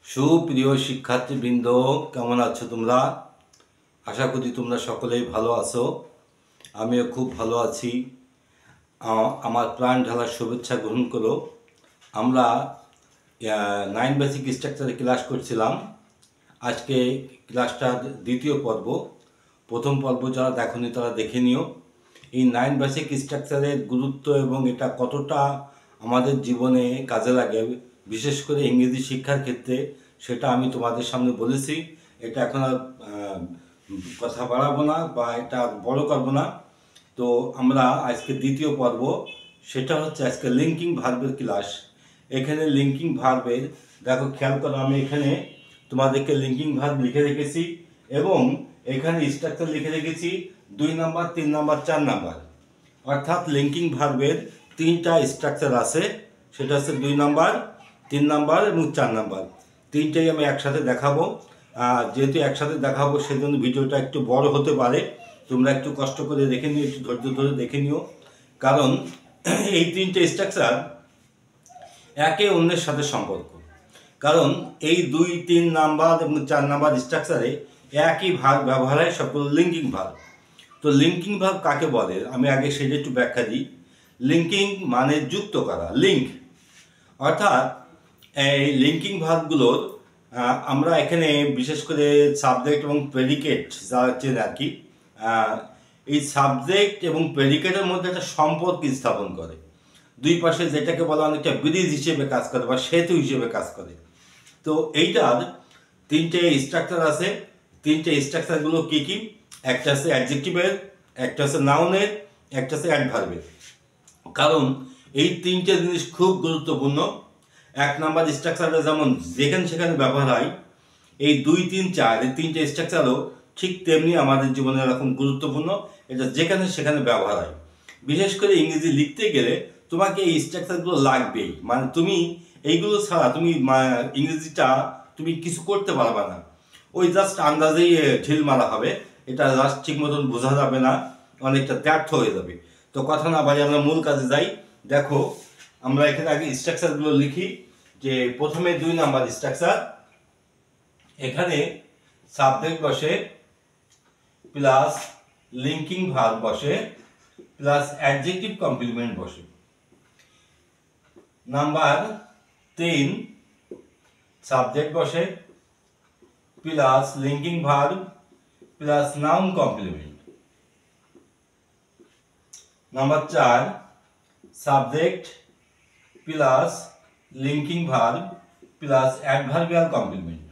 সুপ্রিয় শিক্ষার্থীবৃন্দ, কেমন আছো তোমরা? আশা করি তোমরা সকলেই ভালো আছো। আমিও খুব ভালো আছি। আমার প্রাণ ঢালার শুভেচ্ছা গ্রহণ করো। আমরা 9 বেসিক স্ট্রাকচারে ক্লাস করছিলাম। আজকে ক্লাসটার দ্বিতীয় পর্ব। প্রথম পর্ব যারা দেখোনি তারা দেখে নিও। এই 9 বেসিক স্ট্রাকচারের গুরুত্ব এবং এটা কতটা আমাদের জীবনে কাজে লাগে, বিশেষ করে ইংরেজি শিক্ষার ক্ষেত্রে, সেটা আমি তোমাদের সামনে বলেছি। এটা এখন আর কথা বাড়াবো না বা এটা বড় করবো না। তো আমরা আজকে দ্বিতীয় পর্ব, সেটা হচ্ছে আজকে লিঙ্কিং ভার্বের ক্লাস। এখানে লিঙ্কিং ভার্বের দেখো, খেয়াল করো, আমি এখানে তোমাদেরকে লিঙ্কিং ভার্ব লিখে রেখেছি এবং এখানে স্ট্রাকচার লিখে রেখেছি 2 নাম্বার, 3 নাম্বার, 4 নাম্বার। অর্থাৎ লিঙ্কিং ভার্বের 3টা স্ট্রাকচার আছে, সেটা হচ্ছে 2 নাম্বার, 3 নাম্বার এবং 4 নাম্বার। 3টাই আমি একসাথে দেখাবো। যেহেতু একসাথে দেখাবো সেজন্য ভিডিওটা একটু বড় হতে পারে। তোমরা একটু কষ্ট করে দেখে নিও, একটু ধৈর্য ধরে দেখে নিও, কারণ এই 3টে স্ট্রাকচার একে অন্যের সাথে সম্পর্ক। কারণ এই 2, 3 নাম্বার এবং 4 নাম্বার স্ট্রাকচারে একই ভাগ ব্যবহার হয় সবগুলো লিঙ্কিং ভার্ব। তো লিঙ্কিং ভার্ব কাকে বলে আমি আগে সেটা একটু ব্যাখ্যা দিই। লিঙ্কিং মানে যুক্ত করা, লিঙ্ক। অর্থাৎ এই লিঙ্কিং ভার্বগুলোর আমরা এখানে বিশেষ করে সাবজেক্ট এবং প্রেডিকেট যারা চেন আর কি, এই সাবজেক্ট এবং প্রেডিকেটের মধ্যে একটা সম্পর্ক স্থাপন করে। দুই পাশে যেটাকে বলা অনেকটা ব্রিজ হিসেবে কাজ করে বা সেতু হিসেবে কাজ করে। তো এইটার 3টে স্ট্রাকচার আছে। 3টে স্ট্রাকচারগুলো কী কী? একটা আছে অ্যাডজেক্টিভের, একটা আছে নাউনের, একটা আছে অ্যাডভার্বের। কারণ এই 3টে জিনিস খুব গুরুত্বপূর্ণ। 1 নাম্বার স্ট্রাকচারটা যেমন যেখানে সেখানে ব্যবহার হয়, এই 2, 3, 4 এই 3টে স্ট্রাকচারও ঠিক তেমনি আমাদের জীবনে এরকম গুরুত্বপূর্ণ। এটা যেখানে সেখানে ব্যবহার হয়। বিশেষ করে ইংরেজি লিখতে গেলে তোমাকে এই স্ট্রাকচারগুলো লাগবেই। মানে তুমি এইগুলো ছাড়া তুমি ইংরেজিটা তুমি কিছু করতে পারবে না। ওই জাস্ট আন্দাজেই ঢিল মারা হবে, এটা জাস্ট ঠিক মতন বোঝা যাবে না, অনেকটা ব্যর্থ হয়ে যাবে। তো কথা না বাড়ি আমরা মূল কাজে যাই। দেখো, আমরা এখানে আগে স্ট্রাকচারগুলো লিখি। যে প্রথমে 2 নাম্বার স্ট্রাকচার, এখানে সাবজেক্ট বসে প্লাস লিঙ্কিং ভার্ব বসে প্লাস অ্যাডজেক্টিভ কমপ্লিমেন্ট বসে। নাম্বার 3 সাবজেক্ট বসে plus linking verb plus noun complement. Number 4 subject plus linking verb plus adverbial complement.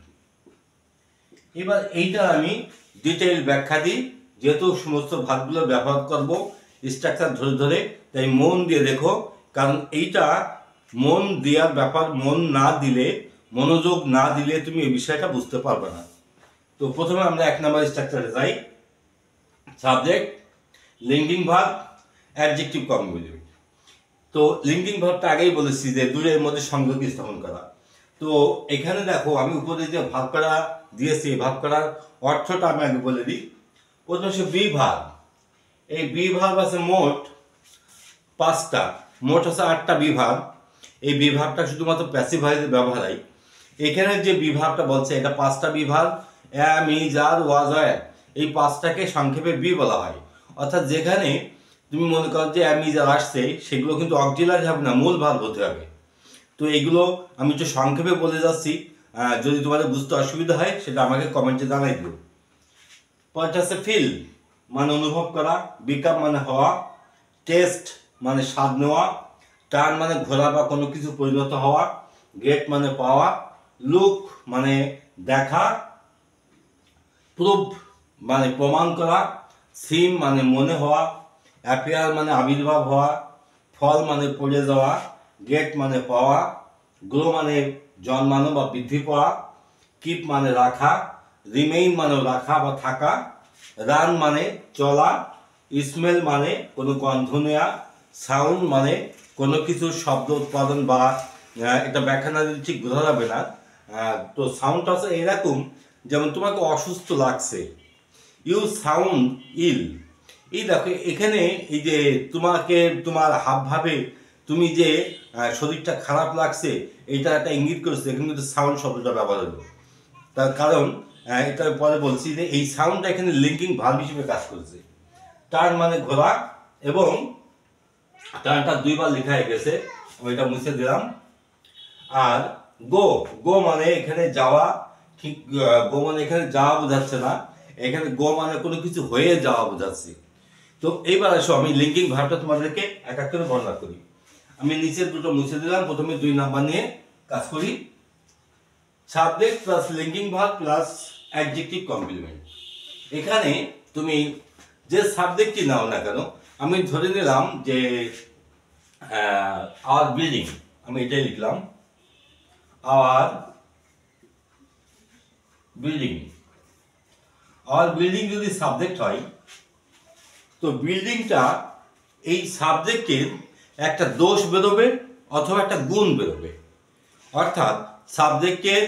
এবার এইটা আমি ডিটেইল ব্যাখ্যা দিই, যেহেতু সমস্ত ভার্বগুলো ব্যবহার করব স্ট্রাকচার ধরে ধরে, তাই মন দিয়ে দেখো। কারণ এইটা মন দেওয়ার ব্যাপার। মন না দিলে, মনোযোগ না দিলে তুমি এই বিষয়টা বুঝতে পারবে না। তো প্রথমে আমরা 1 নাম্বার স্ট্রাকচারে যাই। Subject, linking verb, adjective complement. তো লিঙ্কিং ভার্বটা আগেই বলেছি যে দুটোর মধ্যে সংযোগ স্থাপন করা। তো এখানে দেখো, আমি উপরে যে ভাগ করা দিয়েছি, ভাগ করার অর্থটা আমি আগে বলে দিই। প্রথমে হচ্ছে বি ভার্ব। এই বি ভার্ব আছে মোট 5টা, মোট আছে 8টা বি ভার্ব। এই বি ভার্বটা শুধুমাত্র প্যাসিভ ভয়েসে ব্যবহার হয়। এখানে যে বি ভার্বটা বলছে এটা 5টা be verb, am, is, are, was, were. এই 5টাকে সংক্ষেপে বি বলা হয়। অর্থাৎ যেখানে তুমি মনে করো যে অ্যাম, ইজ, আর আসছে, সেগুলো কিন্তু অক্সিলারি হবে না, মূল ভার্ব হতে হবে। তো এইগুলো আমি একটু সংক্ষেপে বলে যাচ্ছি, যদি তোমাদের বুঝতে অসুবিধা হয় সেটা আমাকে কমেন্টে জানাই দিও। পয়েন্ট আছে ফিল মানে অনুভব করা, বিকাম মানে হওয়া, টেস্ট মানে স্বাদ নেওয়া, টার্ন মানে ঘোরা বা কোনো কিছু পরিণত হওয়া, গেট মানে পাওয়া, লুক মানে দেখা, প্রুভ মানে প্রমাণ করা, সিম মানে মনে হওয়া, অ্যাপিয়ার মানে আবির্ভাব হওয়া, ফল মানে পড়ে যাওয়া, গেট মানে পাওয়া, গ্রো মানে জন্মানো বা বৃদ্ধি পাওয়া, কিপ মানে রাখা, রিমেইন মানে রাখা বা থাকা, রান মানে চলা, স্মেল মানে কোনো গন্ধ নেওয়া, সাউন্ড মানে কোনো কিছুর শব্দ উৎপাদন বা এটা ব্যাখ্যা না দিলে ঠিক বোঝা যাবে না। তো সাউন্ড আছে এরকম, যেমন তোমাকে অসুস্থ লাগছে, ইউ সাউন্ড ইল। এই দেখো এখানে এই যে তোমাকে তোমার হাবভাবে তুমি যে শরীরটা খারাপ লাগছে, এটা একটা ইঙ্গিত করেছে এখানে কিন্তু সাউন্ড শব্দটা ব্যবহার হলো। তার কারণ এটা পরে বলছি যে এই সাউন্ডটা এখানে লিঙ্কিং ভার্ব হিসেবে কাজ করেছে। টার্ন মানে ঘোরা, এবং টার্নটা দুইবার লেখা হয়ে গেছে, ওইটা মুছে দিলাম। আর গো, গো মানে এখানে যাওয়া, ঠিক গো মানে এখানে যাওয়া বোঝাচ্ছে না, এখানে গো মানে কোনো কিছু হয়ে যাওয়া বোঝাচ্ছে। তো এইবার আসো আমি লিঙ্কিং ভার্বটা তোমাদেরকে এক এক করে বর্ণনা করি। আমি নিচের দুটো মুছে দিলাম, প্রথমে 2 নাম্বার নিয়ে কাজ করি। Subject plus linking verb plus adjective complement. এখানে তুমি যে সাবজেক্টটি নাও না কেন, আমি ধরে নিলাম যে আওয়ার বিল্ডিং, আমি এটাই লিখলাম, আওয়ার বিল্ডিং। আওয়ার বিল্ডিং যদি সাবজেক্ট হয়, তো বিল্ডিংটা এই সাবজেক্টের একটা দোষ বেরোবে অথবা একটা গুণ বেরোবে। অর্থাৎ সাবজেক্টের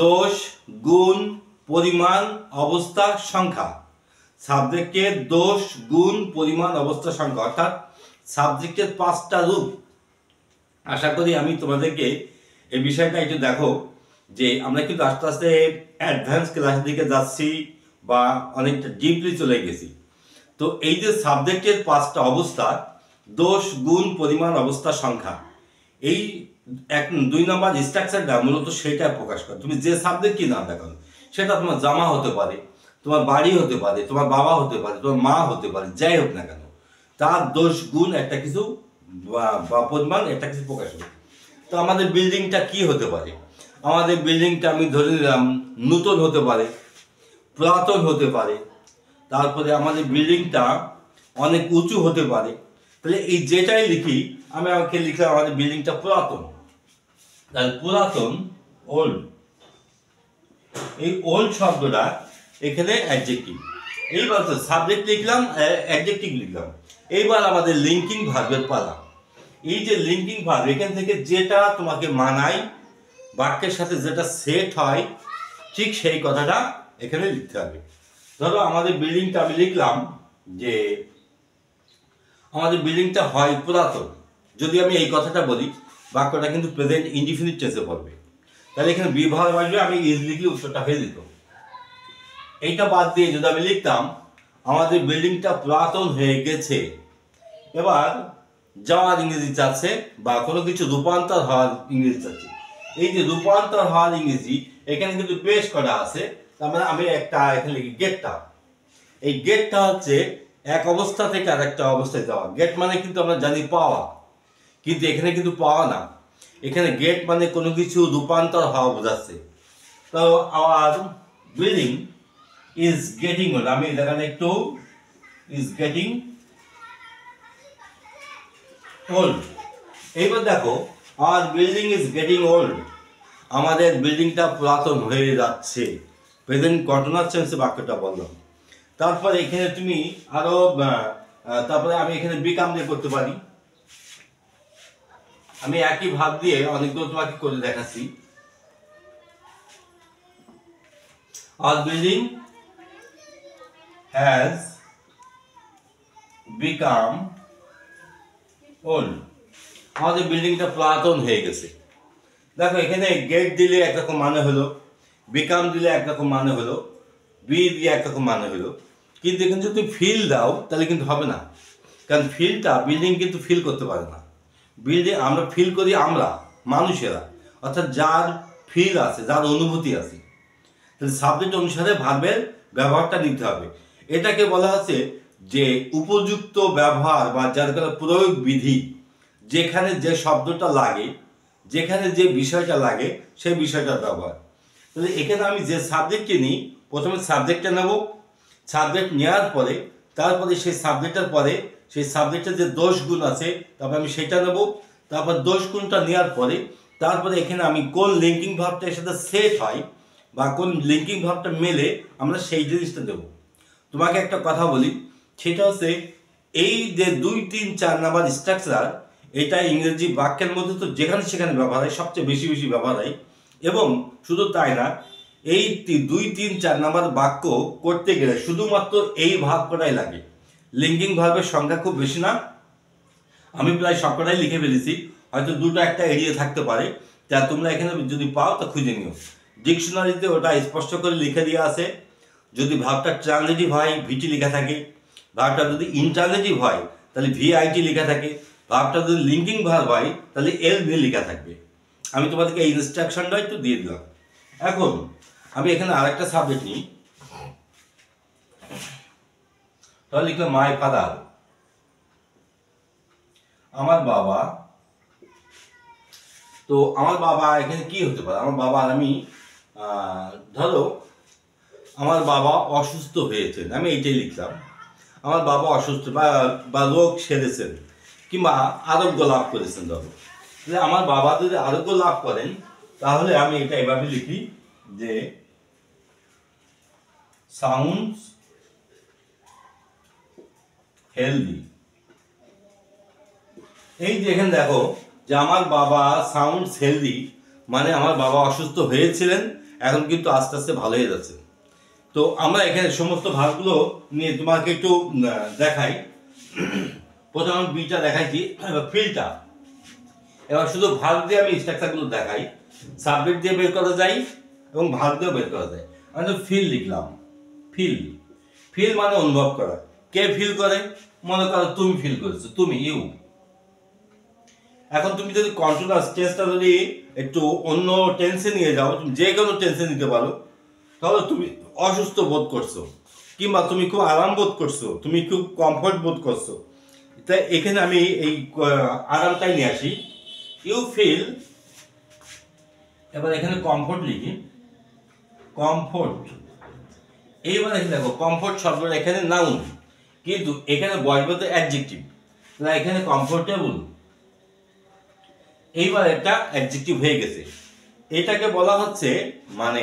দোষ, গুণ, পরিমাণ, অবস্থা, সংখ্যা। সাবজেক্টের দোষ, গুণ, পরিমাণ, অবস্থা, সংখ্যা, অর্থাৎ সাবজেক্টের 5টা রূপ। আশা করি আমি তোমাদেরকে এই বিষয়টা একটু দেখো যে আমরা কিন্তু আস্তে আস্তে অ্যাডভান্স ক্লাসের দিকে যাচ্ছি বা অনেকটা ডিপলি চলে গেছি। তো এই যে সাবজেক্টের 5টা অবস্থা, দোষ, গুণ, পরিমাণ, অবস্থা, সংখ্যা, এই 2 নম্বর স্ট্রাকচারটা মূলত সেটা প্রকাশ করে। তুমি যে সাবজেক্ট কি না দেখো, সেটা তোমার জামা হতে পারে, তোমার বাড়ি হতে পারে, তোমার বাবা হতে পারে, তোমার মা হতে পারে, যাই হোক না কেন, তার দোষ, গুণ একটা কিছু বা পরিমাণ একটা কিছু প্রকাশ হবে। তো আমাদের বিল্ডিংটা কি হতে পারে? আমাদের বিল্ডিংটা আমি ধরে নিলাম নূতন হতে পারে, পুরাতন হতে পারে, তারপরে আমাদের বিল্ডিংটা অনেক উঁচু হতে পারে। তাহলে এই যেটাই লিখি, আমি আমাকে লিখলাম আমাদের বিল্ডিংটা পুরাতন, তাহলে পুরাতন, ওল্ড। এই ওল্ড শব্দটা এখানে অ্যাডজেক্টিভ। এইবার তো সাবজেক্ট লিখলাম, অ্যাডজেক্টিভ লিখলাম। এইবার আমাদের লিঙ্কিং ভার্বের পালা। এই যে লিঙ্কিং ভার্ব, এখান থেকে যেটা তোমাকে মানায়, বাক্যের সাথে যেটা সেট হয়, ঠিক সেই কথাটা এখানে লিখতে হবে। ধরো আমাদের বিল্ডিংটা আমি লিখলাম যে আমাদের বিল্ডিংটা হয় পুরাতন। যদি আমি এই কথাটা বলি, বাক্যটা কিন্তু প্রেজেন্ট ইনডিফিনিট টেন্সে পড়বে। তাহলে এখানে বি ভার্ব আসবে, আমি ইজ লিখলে উত্তরটা হয়ে যেত। এইটা বাদ দিয়ে যদি আমি লিখতাম আমাদের বিল্ডিংটা পুরাতন হয়ে গেছে, এবার যাওয়ার ইংরেজি চাচ্ছে বা কোনো কিছু রূপান্তর হওয়ার ইংরেজি চাচ্ছে। এই যে রূপান্তর হওয়ার ইংরেজি এখানে কিন্তু বেশ করা আছে। তার মানে আমি একটা এখানে লিখি গেটটা। এই গেটটা হচ্ছে এক অবস্থা থেকে আর একটা অবস্থায় যাওয়া। গেট মানে কিন্তু আমরা জানি পাওয়া, কিন্তু এখানে কিন্তু পাওয়া না, এখানে গেট মানে কোনো কিছু রূপান্তর হওয়া বোঝাচ্ছে। তো our building is getting old, আমি এখানে একটু ইজ গেটিং ওল্ড। এইবার দেখো our building is getting old, আমাদের বিল্ডিংটা পুরাতন হয়ে যাচ্ছে। প্রেজেন্ট কন্টিনিউয়াস টেন্সে বাক্যটা বললাম। তারপরে এখানে তুমি আরো তারপরে আমি এখানে বিকাম দিয়ে করতে পারি। আমি একই ভাব দিয়ে অনেকগুলো তোমাকে করে দেখাচ্ছি। Our building has become old, আমাদের বিল্ডিংটা পুরাতন হয়ে গেছে। দেখো এখানে গেট দিলে একরকম মানে হলো, বিকাম দিলে একরকম মানে হলো, বি দিয়ে একরকম মানে হলো, কিন্তু এখানে যদি ফিল দাও তাহলে কিন্তু হবে না। কারণ ফিলটা বিল্ডিং কিন্তু ফিল করতে পারে না। বিল্ডিং আমরা ফিল করি আমরা মানুষেরা, অর্থাৎ যার ফিল আছে, যার অনুভূতি আছে। তাহলে সাবজেক্ট অনুসারে ভার্বের ব্যবহারটা নিতে হবে। এটাকে বলা হচ্ছে যে উপযুক্ত ব্যবহার বা যার কারণে প্রয়োগ বিধি, যেখানে যে শব্দটা লাগে, যেখানে যে বিষয়টা লাগে, সেই বিষয়টার ব্যবহার। তাহলে এখানে আমি যে সাবজেক্টকে নিই, প্রথমে সাবজেক্টটা নেব, সাবজেক্ট নেওয়ার পরে তারপরে সেই সাবজেক্টের পরে সেই সাবজেক্টের যে দোষ গুণ আছে তারপর আমি সেটা নেব, তারপর দোষ গুণটা নেওয়ার পরে তারপরে এখানে আমি কোন লিঙ্কিং ভার্বটা এর সাথে সেট হয় বা কোন লিঙ্কিং ভার্বটা মেলে আমরা সেই জিনিসটা দেব। তোমাকে একটা কথা বলি, সেটা হচ্ছে এই যে 2, 3, 4 নাম্বার স্ট্রাকচার, এটা ইংরেজি বাক্যের মধ্যে তো যেখানে সেখানে ব্যবহার হয়, সবচেয়ে বেশি ব্যবহার হয়। এবং শুধু তাই না, এই 2, 3, 4 নাম্বার বাক্য করতে গেলে শুধুমাত্র এই ভাব কটাই লাগে। লিঙ্কিং ভার্বের সংখ্যা খুব বেশি না, আমি প্রায় সবকটাই লিখে ফেলেছি, হয়তো 2টা একটা এড়িয়ে থাকতে পারে। তা তোমরা এখানে যদি পাও তা খুঁজে নিও। ডিকশনারিতে ওটা স্পষ্ট করে লিখে দেওয়া আছে। যদি ভার্বটা ট্রানজিটিভ হয় ভিটি লেখা থাকে, ভার্বটা যদি ইনট্রানজিটিভ হয় তাহলে ভিআইটি লেখা থাকে, ভার্বটা যদি লিঙ্কিং ভার্ব হয় তাহলে এলভি লেখা থাকবে। আমি তোমাদেরকে এই ইনস্ট্রাকশনটা একটু দিয়ে দিলাম। এখন আমি এখানে আরেকটা সাবজেক্ট নিই, তাহলে লিখলাম মাই ফাদার, আমার বাবা। তো আমার বাবা এখানে কি হতে পারে? আমার বাবা, আমি ধরো আমার বাবা অসুস্থ হয়েছেন, আমি এইটাই লিখলাম। আমার বাবা অসুস্থ বা রোগ সেরেছেন কিংবা আরোগ্য লাভ করেছেন। ধরো তাহলে আমার বাবা যদি আরোগ্য লাভ করেন তাহলে আমি এটা এভাবে লিখি যে সাউন্ডস হেলদি। এই যে এখানে দেখো যে আমার বাবা সাউন্ডস হেলদি, মানে আমার বাবা অসুস্থ হয়েছিলেন, এখন কিন্তু আস্তে আস্তে ভালো হয়ে যাচ্ছে। তো আমরা এখানে সমস্ত ভাগগুলো নিয়ে তোমাকে একটু দেখাই। প্রথমে বিটা দেখাইছি, এবার ফিলটা। এবার শুধু ভাগ দিয়ে আমি স্ট্রাকচারগুলো দেখাই। সাবজেক্ট দিয়ে বের করা যায় এবং ভাগ দিয়েও বের করা যায়। আমি তো ফিল লিখলাম। ফিল, ফিল মানে অনুভব করা। কে ফিল করে? মনে করো তুমি ফিল করেছো, তুমি, ইউ। এখন তুমি যদি কন্টিনিউয়াস টেন্সটা যদি একটু অন্য টেন্সে নিয়ে যাও, তুমি যে কোনো টেন্সে নিতে পারো, তাহলে তুমি অসুস্থ বোধ করছো কিংবা তুমি খুব আরাম বোধ করছো, তুমি খুব কমফর্ট বোধ করছো। তাই এখানে আমি এই আরামটাই নিয়ে আসি, ইউ ফিল। এবার এখানে কমফর্ট লিখি, কমফর্ট। এইবার এখানে দেখো কমফর্ট শব্দটা এখানে নাউন, কিন্তু এখানে বসবে অ্যাডজেক্টিভ। তাহলে এখানে কমফোর্টেবল, এইবার একটা অ্যাডজেক্টিভ হয়ে গেছে। এটাকে বলা হচ্ছে মানে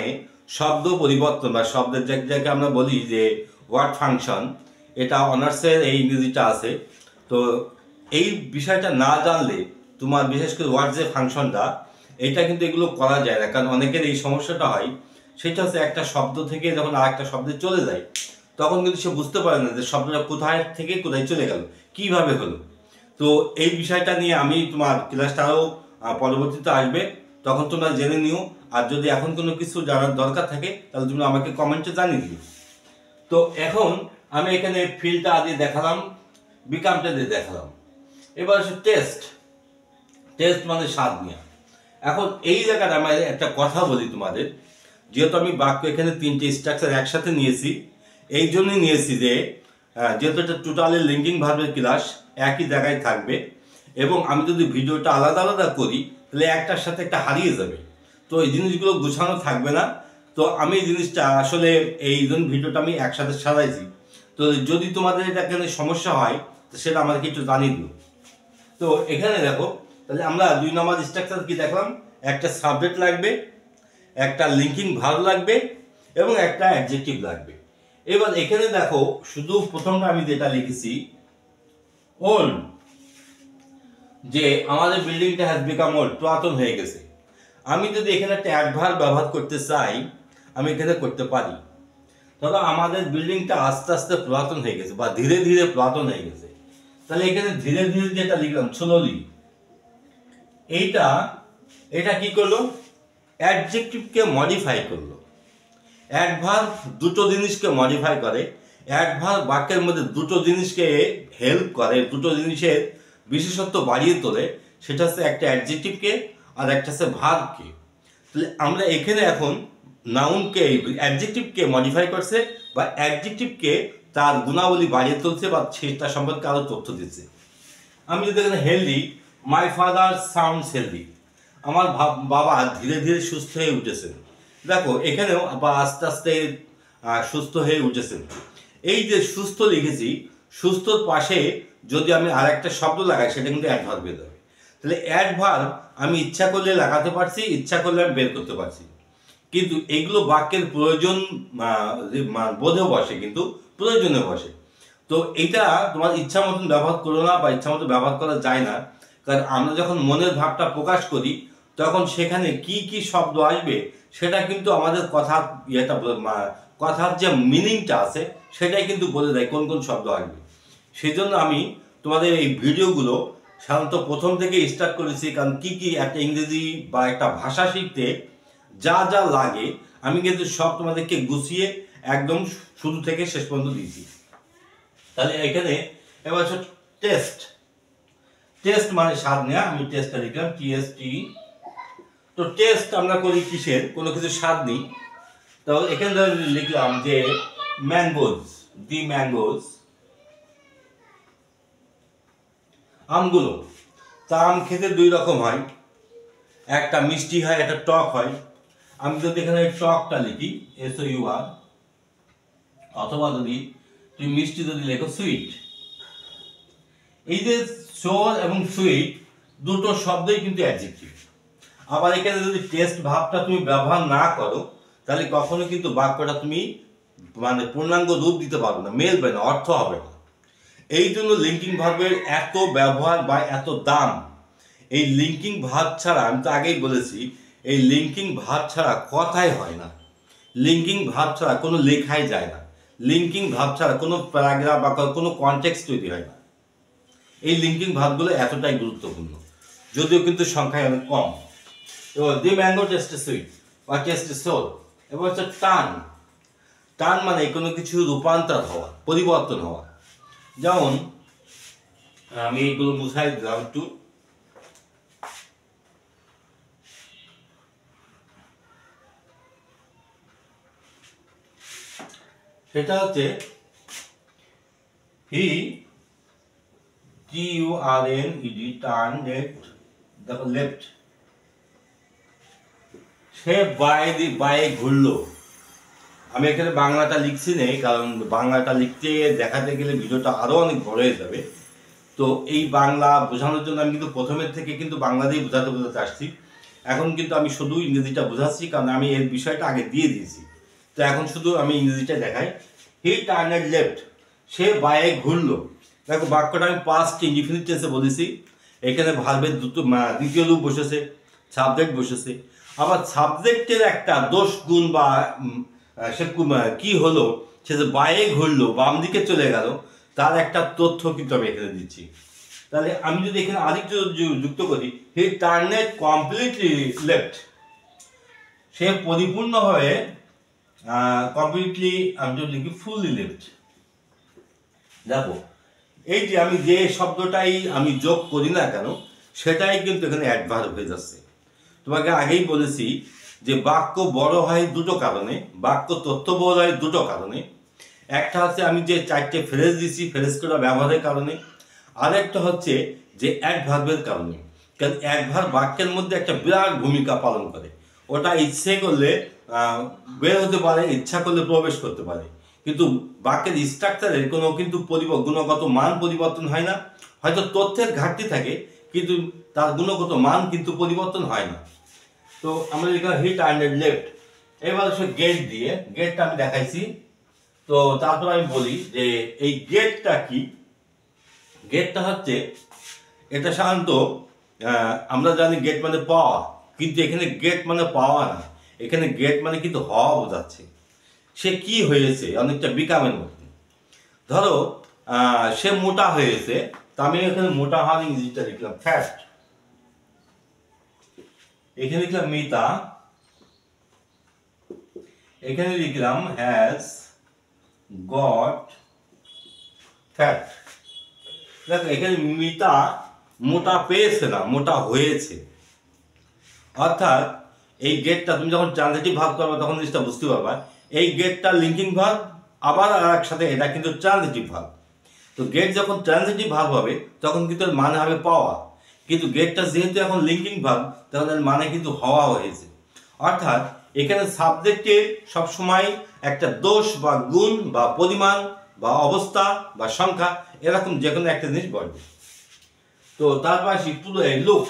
শব্দ পরিবর্তন বা শব্দের যাকে আমরা বলি যে ওয়ার্ড ফাংশন। এটা অনার্সের এই ইংরেজিটা আছে। তো এই বিষয়টা না জানলে তোমার বিশেষ করে ওয়ার্ড যে ফাংশনটা, এটা কিন্তু এগুলো করা যায় না। কারণ অনেকের এই সমস্যাটা হয়, সেটা হচ্ছে একটা শব্দ থেকে যখন আর একটা শব্দে চলে যায় তখন কিন্তু সে বুঝতে পারে না যে শব্দটা কোথায় থেকে কোথায় চলে গেল, কিভাবে হলো। তো এই বিষয়টা নিয়ে আমি তোমার ক্লাসটা আরও পরবর্তীতে আসবে, তখন তোমরা জেনে নিও। আর যদি এখন কোনো কিছু জানার দরকার থাকে তাহলে তুমি আমাকে কমেন্টে জানিয়ে দিও। তো এখন আমি এখানে ফিলটা আদি দেখালাম, বিকামটা দিয়ে দেখালাম। এবার হচ্ছে টেস্ট। টেস্ট মানে স্বাদ নেওয়া। এখন এই জায়গাটা আমি একটা কথা বলি তোমাদের, যেহেতু আমি বাক্য এখানে তিনটে স্ট্রাকচার একসাথে নিয়েছি, এই জন্যই নিয়েছি যে যেহেতু এটা টোটালি লিঙ্কিং ভার্বের ক্লাস, একই জায়গায় থাকবে এবং আমি যদি ভিডিওটা আলাদা আলাদা করি তাহলে একটার সাথে একটা হারিয়ে যাবে। তো এই জিনিসগুলো গুছানো থাকবে না। তো আমি এই জিনিসটা আসলে এই জন্য ভিডিওটা আমি একসাথে সাজাইছি। তো যদি তোমাদের এটা এখানে সমস্যা হয় তো সেটা আমাকে একটু জানিয়ে দিও। তো এখানে দেখো তাহলে আমরা 2 নম্বর স্ট্রাকচার কি দেখলাম, একটা সাবজেক্ট লাগবে, একটা লিঙ্কিং ভার্ব লাগবে এবং একটা অ্যাডজেক্টিভ লাগবে। এবার এখানে দেখো শুধু প্রথমটা আমি যেটা লিখেছি ওল্ড, যে আমাদের বিল্ডিংটা হ্যাজ বিকাম ওল্ড, পুরাতন হয়ে গেছে। আমি যদি এখানে একটা অ্যাডভার্ব ব্যবহার করতে চাই আমি এখানে করতে পারি। তবে আমাদের বিল্ডিংটা আস্তে আস্তে পুরাতন হয়ে গেছে বা ধীরে ধীরে পুরাতন হয়ে গেছে। তাহলে এখানে ধীরে ধীরে যেটা লিখলাম স্লোলি, এটা কি করলো? অ্যাডজেক্টিভকে মডিফাই করলো। অ্যাডভার্ব দুটো জিনিসকে মডিফাই করে। অ্যাডভার্ব বাক্যের মধ্যে দুটো জিনিসকে হেল্প করে, দুটো জিনিসের বিশেষত্ব বাড়িয়ে তোলে। সেটা হচ্ছে একটা অ্যাডজেক্টিভকে আর একটা হচ্ছে ভার্বকে। তাহলে আমরা এখানে এখন নাউনকে অ্যাডজেক্টিভকে মডিফাই করছে বা অ্যাডজেক্টিভকে তার গুণাবলী বাড়িয়ে তুলছে বা সেটা সম্পর্কে আরও তথ্য দিচ্ছে। আমি যদি এখানে healthy, my father sounds healthy, আমার বাবা ধীরে ধীরে সুস্থ হয়ে উঠেছেন। দেখো এখানেও বা আস্তে আস্তে সুস্থ হয়ে উঠেছেন। এই যে সুস্থ লিখেছি, সুস্থর পাশে যদি আমি আর একটা শব্দ লাগাই সেটা কিন্তু অ্যাডভার্ব হয়ে যাবে। তাহলে অ্যাডভার্ব আমি ইচ্ছা করলে লাগাতে পারছি, ইচ্ছা করলে আমি বের করতে পারছি, কিন্তু এগুলো বাক্যের প্রয়োজন বোধেও বসে, কিন্তু প্রয়োজনে বসে। তো এটা তোমার ইচ্ছা মতন ব্যবহার করো না বা ইচ্ছা মতো ব্যবহার করা যায় না। কারণ আমরা যখন মনের ভাবটা প্রকাশ করি তখন সেখানে কি কি শব্দ আসবে সেটা কিন্তু আমাদের কথার কথার যে মিনিংটা আছে সেটাই কিন্তু বলে দেয় কোন কোন শব্দ আসবে। সেই জন্য আমি তোমাদের এই ভিডিওগুলো সাধারণত প্রথম থেকে স্টার্ট করেছি, কারণ কি কি একটা ইংরেজি বা একটা ভাষা শিখতে যা যা লাগে আমি কিন্তু সব তোমাদেরকে গুছিয়ে একদম শুরু থেকে শেষ পর্যন্ত দিয়েছি। তাহলে এখানে এবার হচ্ছে টেস্ট। টেস্ট মানে স্বাদ নেওয়া, আমি টেস্টটা লিখলাম TST। তো টেস্ট আমরা করি কিসের, কোনো কিছু স্বাদ নিই। তো এখানে লিখলাম যে ম্যাঙ্গোজ, দি ম্যাঙ্গোজ, আমগুলো। তা আম খেতে দুই রকম হয়, একটা মিষ্টি হয়, একটা টক হয়। আমি যদি এখানে টকটা লিখি SOUR, অথবা যদি তুমি মিষ্টি যদি লেখো সুইট। এই যে সোর এবং সুইট দুটো শব্দই কিন্তু অ্যাডজেক্টিভ। আবার এখানে যদি টেস্ট ভাবটা তুমি ব্যবহার না করো তাহলে কখনো কিন্তু বাক্যটা তুমি মানে পূর্ণাঙ্গ রূপ দিতে পারবে না, মেলবে না, অর্থ হবে না। এই জন্য লিঙ্কিং ভার্বের এত ব্যবহার বা এত দাম। এই লিঙ্কিং ভার্ব ছাড়া, আমি তো আগেই বলেছি, এই লিঙ্কিং ভার্ব ছাড়া কথাই হয় না। লিঙ্কিং ভার্ব ছাড়া কোনো লেখাই যায় না। লিঙ্কিং ভার্ব ছাড়া কোনো প্যারাগ্রাফ বা কোনো কনটেক্সট তৈরি হয় না। এই লিঙ্কিং ভার্বগুলো এতটাই গুরুত্বপূর্ণ, যদিও কিন্তু সংখ্যায় অনেক কম। এবার দি ম্যাঙ্গো টেস্ট সুইট বা টেস্ট সোর। এবার হচ্ছে টার্ন। টার্ন মানে কোনো কিছু রূপান্তর হওয়া, পরিবর্তন হওয়া। যেমন আমি এইগুলো বুঝাই দিলাম একটু। সেটা হচ্ছে হি TURNED টার্ন দেখো লেফট। সে বায়ে ঘুরলো। আমি এখানে বাংলাটা লিখছি নেই, কারণ বাংলাটা লিখতে দেখাতে গেলে ভিডিওটা আরো অনেক বড় হয়ে যাবে। তো এই বাংলা বোঝানোর জন্য আমি কিন্তু প্রথমের থেকে কিন্তু বাংলা দিয়ে বোঝাতে আসছি। এখন কিন্তু আমি শুধু ইংরেজিটা বোঝাচ্ছি, কারণ আমি এর বিষয়টা আগে দিয়ে দিয়েছি। তো এখন শুধু আমি ইংরেজিটা দেখাই। হি টার্নেড লেফট, সে বায়ে ঘুরলো। দেখো বাক্যটা আমি পাস্ট ইনডিফিনিট টেন্সে বলেছি। এখানে ভার্বের দ্বিতীয় রূপ বসেছে, সাবজেক্ট বসেছে। আবার সাবজেক্টের একটা দোষ গুণ বা সে কি হলো, সে যে বায়ে ঘুরলো, বাম দিকে চলে গেল, তার একটা তথ্য কিন্তু আমি এখানে দিচ্ছি। তাহলে আমি যদি এখানে আরেকটু যুক্ত করি, হি টার্নেড কমপ্লিটলি লেফট, সে পরিপূর্ণভাবে কমপ্লিটলি, আমি যদি লিখি ফুললি লেফট। দেখো এই যে আমি যে শব্দটাই আমি যোগ করি না কেন, সেটাই কিন্তু এখানে অ্যাডভার্ব হয়ে যাচ্ছে। তোমাকে আগেই বলেছি যে বাক্য বড় হয় দুটো কারণে, বাক্য তথ্যবহুল হয় দুটো কারণে। একটা হচ্ছে আমি যে চারটে ফ্রেজ দিছি, ফ্রেজ করে ব্যবহারের কারণে। আরেকটা হচ্ছে যে অ্যাডভার্বের কারণে। কারণ অ্যাডভার্ব বাক্যের মধ্যে একটা বিরাট ভূমিকা পালন করে। ওটা ইচ্ছে করলে বের হতে পারে, ইচ্ছা করলে প্রবেশ করতে পারে। কিন্তু বাক্যের স্ট্রাকচারের কোনো কিন্তু গুণগত মান পরিবর্তন হয় না। হয়তো তথ্যের ঘাটতি থাকে, কিন্তু তার গুণগত মান কিন্তু পরিবর্তন হয় না। তো আমরা লিখলাম হি টার্নেড লেফট। এবার সে গেট দিয়ে, গেটটা আমি দেখাইছি। তো তারপর আমি বলি যে এই গেটটা কি। গেটটা হচ্ছে, এটা সাধারণত আমরা জানি গেট মানে পাওয়া, কিন্তু এখানে গেট মানে পাওয়া না, এখানে গেট মানে কিন্তু হওয়া বোঝাচ্ছে। সে কি হয়েছে, অনেকটা বিকামের মতো। ধরো সে মোটা হয়েছে, তা আমি এখানে মোটা হওয়ার ইংরেজিটা লিখলাম ফ্যাট। এখানে লিখলাম মিতা, এখানে লিখলাম হ্যাজ গট ফ্যাট। দেখো এখানে মিতা মোটা পেয়েছে না, মোটা হয়েছে। অর্থাৎ এই গেটটা তুমি যখন ট্রানজিটিভ ভার্ব করবে তখন জিনিসটা বুঝতে পারবা। এই গেটটা লিঙ্কিং ভার্ব, আবার আর একসাথে এটা কিন্তু ট্রানজিটিভ ভার্ব। তো গেট যখন ট্রানজিটিভ ভার্ব হবে তখন কিন্তু এর মানে হবে পাওয়া, কিন্তু গেটটা যেহেতু এখন লিঙ্কিং ভার্ব তখন এর মানে কিন্তু হওয়া হয়েছে। অর্থাৎ এখানে সাবজেক্টের সবসময় একটা দোষ বা গুণ বা পরিমাণ বা অবস্থা বা সংখ্যা এরকম যে কোনো একটা জিনিস বলবে। তো তারপর আসি টু লুক।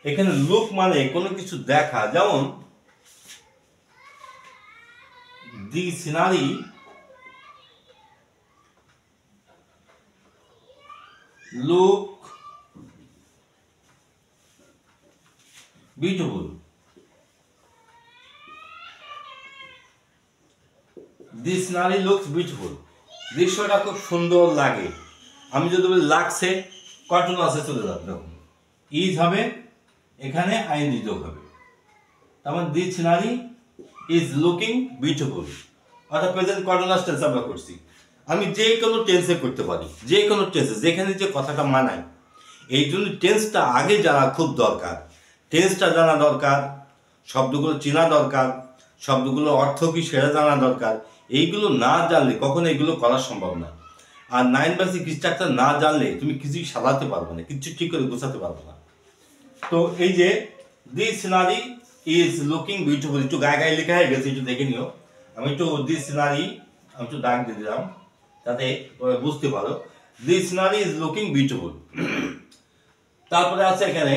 এখানে লুক মানে কোনো কিছু দেখা, যেমন দি সিনারি লুক বিউটিফুল। দি সিনারি লুকস বিউটিফুল, দৃশ্যটা খুব সুন্দর লাগে। আমি যদি বলি লাগছে, কন্টিনিউ আছে চলে যাবে, দেখুন ইজ হবে, এখানে আইএনজি যোগ হবে। তার মানে দি সিনারি ইজ লুকিং বিউটিফুল, অর্থাৎ প্রেজেন্ট কন্টিনিউয়াস টেন্স আমরা করছি। আমি যে কোনো টেন্সে করতে পারি, যে কোনো টেন্সে যেখানে যে কথাটা মানায়। এই জন্য টেন্সটা আগে জানা খুব দরকার, টেন্সটা জানা দরকার, শব্দগুলো চেনা দরকার, শব্দগুলো অর্থ কি সেটা জানা দরকার। এইগুলো না জানলে কখনো এগুলো করা সম্ভব না। আর 9 বেসিক স্ট্রাকচার না জানলে তুমি কিছুই সাজাতে পারবে না, কিছু ঠিক করে গোছাতে পারবে না। তো এই যে দি সিনারি ইজ লুকিং বিউটিফুল, একটু গায়ে গায়ে লেখা হয়ে গেছে, একটু দেখে নিও। আমি একটু দি সিনারি আমি একটু দাগ দিয়ে দিলাম যাতে বুঝতে পারো। দি সিনারি ইজ লুকিং বিউটিফুল। তারপরে আছে এখানে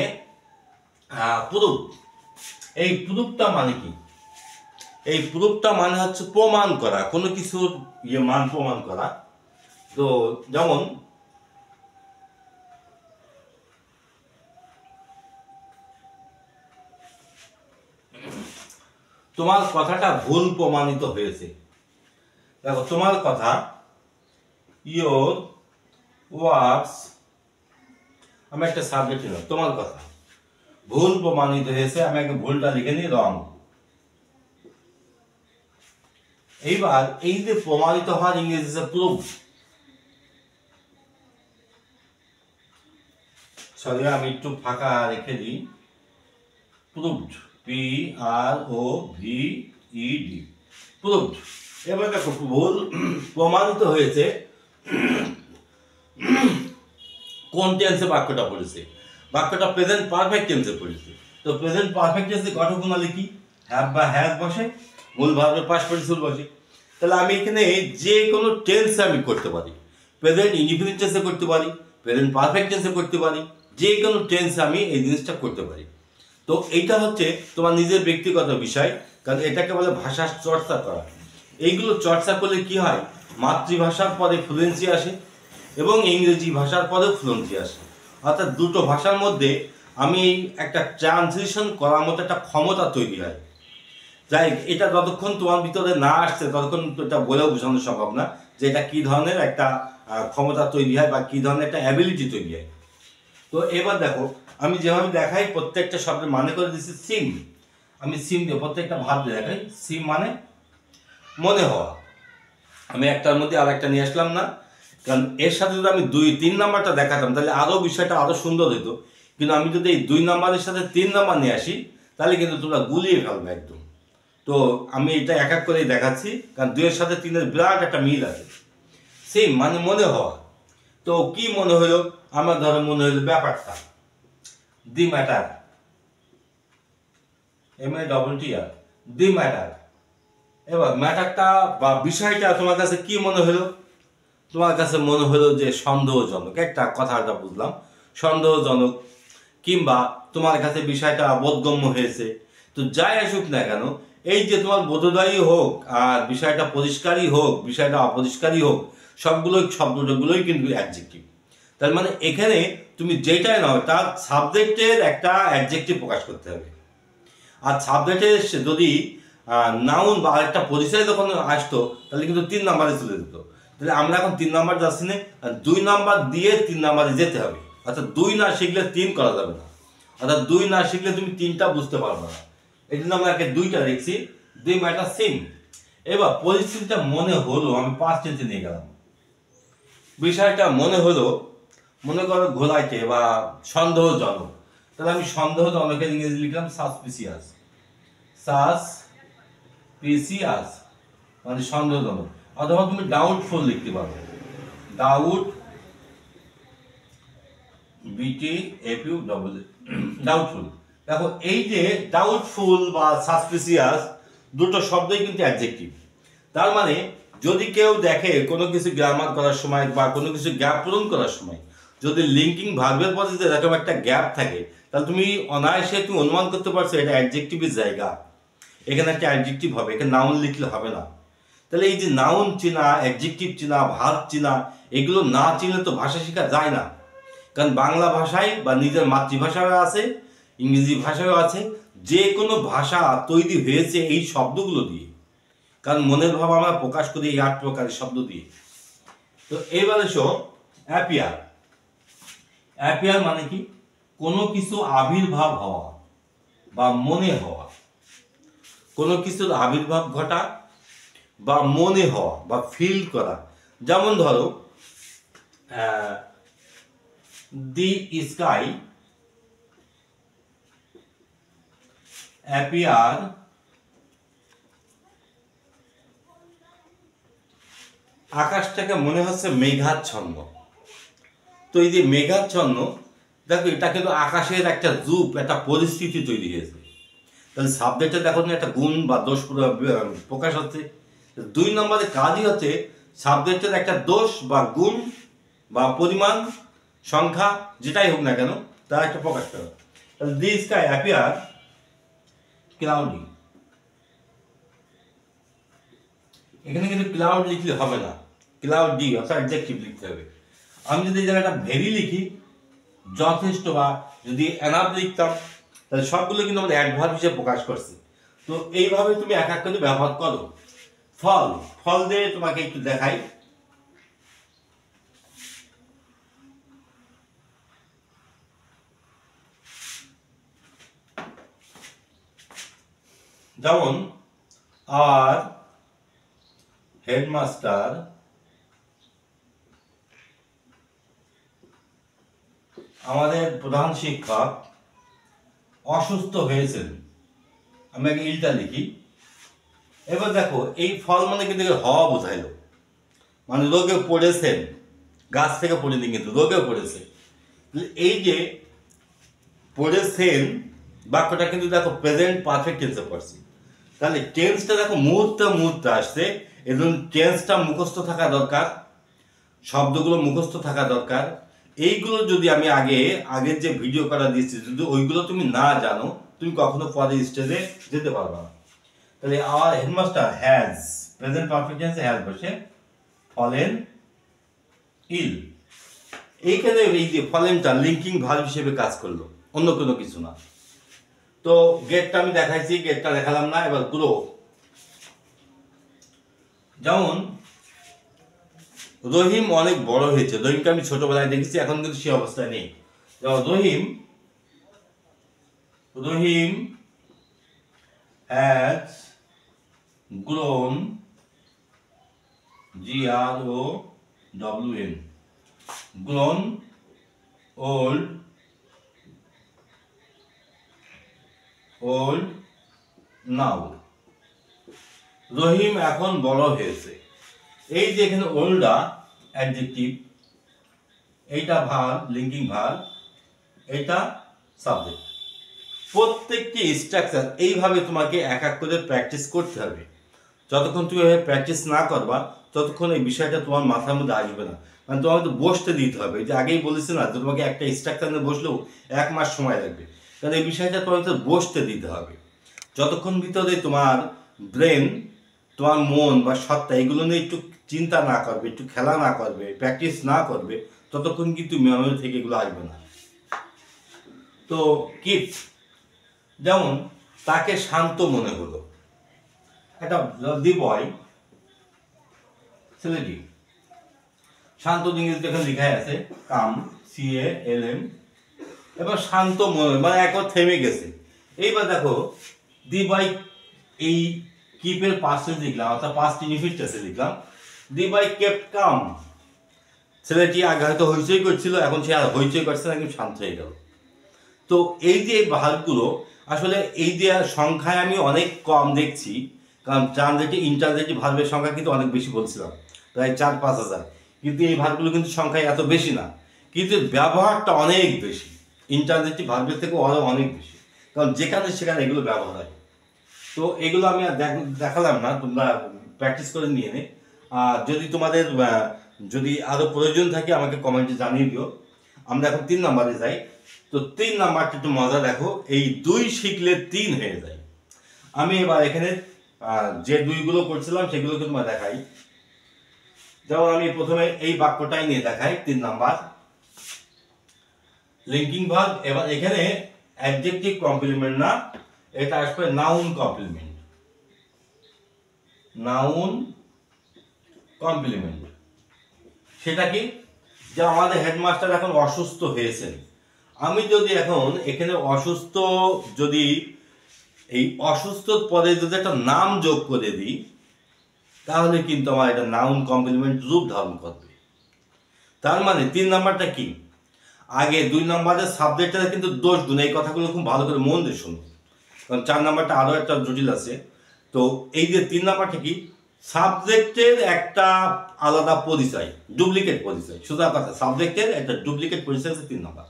প্রুফ। এই প্রুফটা মানে কি? এই প্রুফটা মানে হচ্ছে প্রমাণ করা, কোনো কিছুর মান প্রমাণ করা। তো যেমন তোমার কথাটা ভুল প্রমাণিত হয়েছে। দেখো তোমার কথা, ইয়োর ওয়ার্ডস, আমি একটা সাবজেক্ট নিলাম, তোমার কথা ভুল প্রমাণিত হয়েছে, আমি আগে ভুলটা লিখে নিই রং। এইবার এই যে প্রমাণিত হওয়ার ইংরেজিতে প্রুফ, সরি আমি একটু ফাঁকা রেখে দিই, প্রুফড, PROVED, প্রুফড। এবার দেখো ভুল প্রমাণিত হয়েছে কোন টেন্সে বাক্যটা পড়েছে, বাক্যটা প্রেজেন্ট পারফেক্ট টেন্সে পড়েছে। তো প্রেজেন্ট পারফেক্ট টেন্সে ঘটক প্রণালী কি? হ্যাভ বা হ্যাজ বসে, মূল ভার্বের পাস্ট পার্টিসিপল বসে। তাহলে আমি এখানে যে কোনো টেন্সে আমি করতে পারি, প্রেজেন্ট ইনডিফিনিট টেন্সে করতে পারি, প্রেজেন্ট পারফেক্ট টেন্সে করতে পারি, যে কোনো টেন্সে আমি এই জিনিসটা করতে পারি। তো এইটা হচ্ছে তোমার নিজের ব্যক্তিগত বিষয়, কারণ এটাকে বলে ভাষার চর্চা করা। এইগুলো চর্চা করলে কি হয়, মাতৃভাষার পরে ফ্লুয়েন্সি আসে এবং ইংরেজি ভাষার পরেও ফ্লুয়েন্সি আসে। অর্থাৎ দুটো ভাষার মধ্যে আমি একটা ট্রান্সলেশন করার মতো একটা ক্ষমতা তৈরি হয়। যাই এটা যতক্ষণ তোমার ভিতরে না আসছে ততক্ষণ এটা বলেও বোঝানো সম্ভব না যে এটা কী ধরনের একটা ক্ষমতা তৈরি হয় বা কী ধরনের একটা অ্যাবিলিটি তৈরি হয়। তো এবার দেখো আমি যেভাবে দেখাই প্রত্যেকটা শব্দের মানে করে দিচ্ছি সিম। আমি সিম দিয়ে প্রত্যেকটা ভাব দিয়ে দেখাই। সিম মানে মনে হওয়া। আমি একটার মধ্যে আর একটা নিয়ে আসলাম না, কারণ এর সাথে যদি আমি 2-3 নাম্বারটা দেখাতাম তাহলে আরও বিষয়টা আরও সুন্দর হতো। কিন্তু আমি যদি এই 2 নাম্বারের সাথে 3 নাম্বার নিয়ে আসি তাহলে কিন্তু তোমরা গুলিয়ে ফেলবে একদম। তো আমি এটা এক এক করেই দেখাচ্ছি, কারণ 2-এর সাথে 3-এর বিরাট একটা মিল আছে। সেম মানে মনে হওয়া। তো কি মনে হলো? আমার ধরো মনে হলো ব্যাপারটা, the matter, MATTER, the matter. এবার ম্যাটারটা বা বিষয়টা তোমার কাছে কি মনে হলো? তোমার কাছে মনে হলো যে সন্দেহজনক, একটা কথাটা বুঝলাম সন্দেহজনক, কিংবা তোমার কাছে বিষয়টা বোধগম্য হয়েছে। তো যাই আসুক না কেন, এই যে তোমার বোধোদয়ই হোক আর বিষয়টা পরিষ্কারই হোক, বিষয়টা অপরিষ্কারই হোক, শব্দগুলোই কিন্তু অ্যাডজেক্টিভ। তার মানে এখানে তুমি যেটাই নাও তার সাবজেক্টের একটা অ্যাডজেক্টিভ প্রকাশ করতে হবে। আর সাবজেক্টের যদি নাউন বা একটা পরিচয় যখন আসতো তাহলে কিন্তু 3 নাম্বারে চলে যেত। তাহলে আমরা এখন 3 নাম্বার যাচ্ছি না, 2 নাম্বার দিয়ে 3 নাম্বারে যেতে হবে। অর্থাৎ 2 না শিখলে 3 করা যাবে না, অর্থাৎ 2 না শিখলে তুমি 3টা বুঝতে পারবে না। এই জন্য আমরা একে 2টা লিখছি, দি ম্যাটার সিম। এবার পরিস্থিতিটা মনে হলো, আমি পাস্ট টেন্সে নিয়ে গেলাম। বিষয়টা মনে হলো, মনে করো ঘোলাইতে বা সন্দেহজনক, তাহলে আমি সন্দেহজনকের ইংরেজি লিখলাম সাসপিসিয়াস। সাসপিসিয়াস মানে সন্দেহজনক। অথবা তুমি ডাউটফুল লিখতে পারো, ডাউটফুল। দেখো এই যে ডাউটফুল বা সাসপিসিয়াস দুটো শব্দই কিন্তু অ্যাডজেক্টিভ। তার মানে যদি কেউ দেখে কোনো কিছু গ্রামার করার সময় বা কোনো কিছু গ্যাপ পূরণ করার সময় যদি লিঙ্কিং ভার্বের পরে যদি এরকম একটা গ্যাপ থাকে, তাহলে তুমি অনায়াসে তুমি অনুমান করতে পারছো এটা অ্যাডজেক্টিভের জায়গা, এখানে একটা অ্যাডজেক্টিভ হবে, এখানে নাউন লিখলে হবে না। তাহলে এই যে নাউন চেনা, অ্যাডজেক্টিভ চেনা, ভার্ব চেনা, এগুলো না চিনলে তো ভাষা শেখা যায় না। কারণ বাংলা ভাষায় বা নিজের মাতৃভাষাও আছে, ইংরেজি ভাষাও আছে, যে কোনো ভাষা তৈরি হয়েছে এই শব্দগুলো দিয়ে। কারণ মনের ভাব আমরা প্রকাশ করি এই 8 প্রকারের শব্দ দিয়ে। তো এবার এসো অ্যাপিয়ার। অ্যাপিয়ার মানে কি? কোনো কিছু আবির্ভাব হওয়া বা মনে হওয়া, কোনো কিছুর আবির্ভাব ঘটা বা মনে হওয়া বা ফিল করা। যেমন ধরো দি স্কাই অ্যাপিয়ার আকাশটাকে মনে হচ্ছে মেঘাচ্ছন্ন। তো এই যে মেঘাচ্ছন্ন, দেখো এটা কিন্তু আকাশের একটা রূপ, একটা পরিস্থিতি তৈরি হয়েছে। তাহলে সাবজেক্টে দেখো না একটা গুণ বা দোষ প্রকাশ হচ্ছে। 2 নম্বরের কাজই হচ্ছে সাবজেক্টের একটা দোষ বা গুণ বা পরিমাণ, সংখ্যা, যেটাই হোক না কেন তার একটা প্রকাশ করা। তাহলে দি স্কাই অ্যাপিয়ার ক্লাউডি, এখানে কিন্তু ক্লাউড লিখলে হবে না, ক্লাউডি অর্থাৎ অ্যাডজেক্টিভ লিখতে হবে। আমি যদি এই জায়গাটা ভেরি লিখি, যথেষ্ট, বা যদি এনাফ লিখতাম, তাহলে সবগুলো কিন্তু আমাদের অ্যাডভার্ব হিসেবে প্রকাশ করছে। তো এইভাবে তুমি এক এক করে ব্যবহার করো। ফল, ফল দিয়ে তোমাকে একটু দেখাই। যেমন আর হেডমাস্টার আমাদের প্রধান শিক্ষক অসুস্থ হয়েছেন। আমি আগে ইলটা লিখি। এবার দেখো এই ফল মানে কিন্তু হওয়া বোঝাইলো, মানে রোগে পড়েছেন, গাছ থেকে পড়েনি কিন্তু রোগে পড়েছে। এই যে পড়েছেন বাক্যটা কিন্তু দেখো প্রেজেন্ট পারফেক্ট টেন্সে পড়ছি। তাহলে টেন্সটা দেখো মুহূর্তে মুহূর্তে আসছে, এবং টেন্সটা মুখস্থ থাকা দরকার, শব্দগুলো মুখস্থ থাকা দরকার। এইগুলো যদি আমি আগের যে ভিডিও করা দিয়েছি, যদি ওইগুলো তুমি না জানো, তুমি কখনো পরের স্টেজে যেতে পারবে না। তাহলে our headmaster has, present perfect টেন্সে হ্যাজ বসে ফলেন ইল। এইখানে এই যে ফলেনটা লিঙ্কিং ভার্ব হিসেবে কাজ করলো, অন্য কোনো কিছু না। তো গেটটা আমি দেখাইছি, গেটটা দেখালাম না। এবার গ্রো, যেমন রহিম অনেক বড় হয়েছে। রহিমকে আমি ছোটবেলায় দেখেছি, এখন কিন্তু সে অবস্থায় নেই। Rahim has grown, GROWN, grown old now. Rahim এখন বড় হয়েছে। এই যে এখানে ওল্ডা অ্যাডজেক্টিভ, এইটা ভার্ব, লিঙ্কিং ভার্ব, এটা সাবজেক্ট। প্রত্যেকটি স্ট্রাকচার এইভাবে তোমাকে এক এক করে প্র্যাকটিস করতে হবে। যতক্ষণ তুমি এভাবে প্র্যাকটিস না করবা, ততক্ষণ এই বিষয়টা তোমার মাথার মধ্যে আসবে না। মানে তোমাকে তো বসতে দিতে হবে। যে আগেই বলেছি না, যে তোমাকে একটা স্ট্রাকচার নিয়ে বসলেও 1 মাস সময় লাগবে, কারণ এই বিষয়টা তোমাকে তো বসতে দিতে হবে। যতক্ষণ ভিতরে তোমার ব্রেন, তোমার মন বা সত্তা এগুলো নিয়ে একটু চিন্তা না করবে, একটু খেলা না করবে, প্র্যাকটিস না করবে, ততক্ষণ কিন্তু মেমোরি থেকে এগুলো আসবে না। তো কিপ, যেমন তাকে শান্ত মনে হলো। একটা দি বয়, ছেলেটি শান্ত, ইংরেজিতে এখানে লেখাই আছে কাম, CALM। এবার শান্ত মনে, মানে একবার থেমে গেছে। এইবার দেখো দি বয়, এই কিপের পাস্ট লিখলাম, অর্থাৎ পাস্ট ইনফিনিট টেন্সে লিখলাম। দি বয় কেপ্ট কাম, ছেলেটি আগে হয়তো হইচই করছিল, এখন সে আর হইচই করছে না, কিন্তু শান্ত হয়ে গেল। তো এই যে ভার্বগুলো আসলে এই যে সংখ্যায় আমি অনেক কম দেখছি, কারণ ট্রানজিটিভ ইন্টারজেটিভ ভার্বের সংখ্যা কিন্তু অনেক বেশি বলছিলাম, প্রায় 4-5 হাজার। কিন্তু এই ভার্বগুলো কিন্তু সংখ্যায় এত বেশি না, কিন্তু ব্যবহারটা অনেক বেশি, ইন্টারজেটিভ ভার্বের থেকে আরও অনেক বেশি, কারণ যেখানে সেখানে এগুলো ব্যবহার হয়। তো এগুলো আমি আর দেখালাম না, তোমরা প্র্যাকটিস করে নিয়ে নে। আর যদি তোমাদের যদি আরও প্রয়োজন থাকে আমাকে কমেন্টে জানিয়ে দিও। আমরা এখন 3 নম্বরে যাই। তো 3 নাম্বারটা একটু মজা দেখো, এই 2 শিখলে 3 হয়ে যায়। আমি এবার এখানে যে 2গুলো করছিলাম সেগুলোকে তোমার দেখাই। যেমন আমি প্রথমে এই বাক্যটাই নিয়ে দেখাই, 3 নাম্বার লিঙ্কিং ভার্ব। এবার এখানে অ্যাডজেক্টিভ কমপ্লিমেন্ট না, এটা আসবে নাউন কমপ্লিমেন্ট। নাউন কমপ্লিমেন্ট সেটা কি? যে আমাদের হেডমাস্টার এখন অসুস্থ হয়েছেন। আমি যদি এখন এখানে অসুস্থ, যদি এই অসুস্থ পদে যদি একটা নাম যোগ করে দিই, তাহলে কিন্তু আমার এটা নাউন কমপ্লিমেন্ট রূপ ধারণ করবে। তার মানে 3 নাম্বারটা কি, আগে 2 নম্বরের সাবজেক্টের কিন্তু দোষ গুণ, এই কথাগুলো খুব ভালো করে মন দিয়ে শুনুন, কারণ 4 নাম্বারটা আরও একটা জটিল আছে। তো এই যে 3 নাম্বারটা কি, সাবজেক্টের একটা আলাদা পরিচয়, ডুপ্লিকেট পরিচয়। সোজা কথা, সাবজেক্টের একটা ডুপ্লিকেট পরিচয় আছে 3 নাম্বার।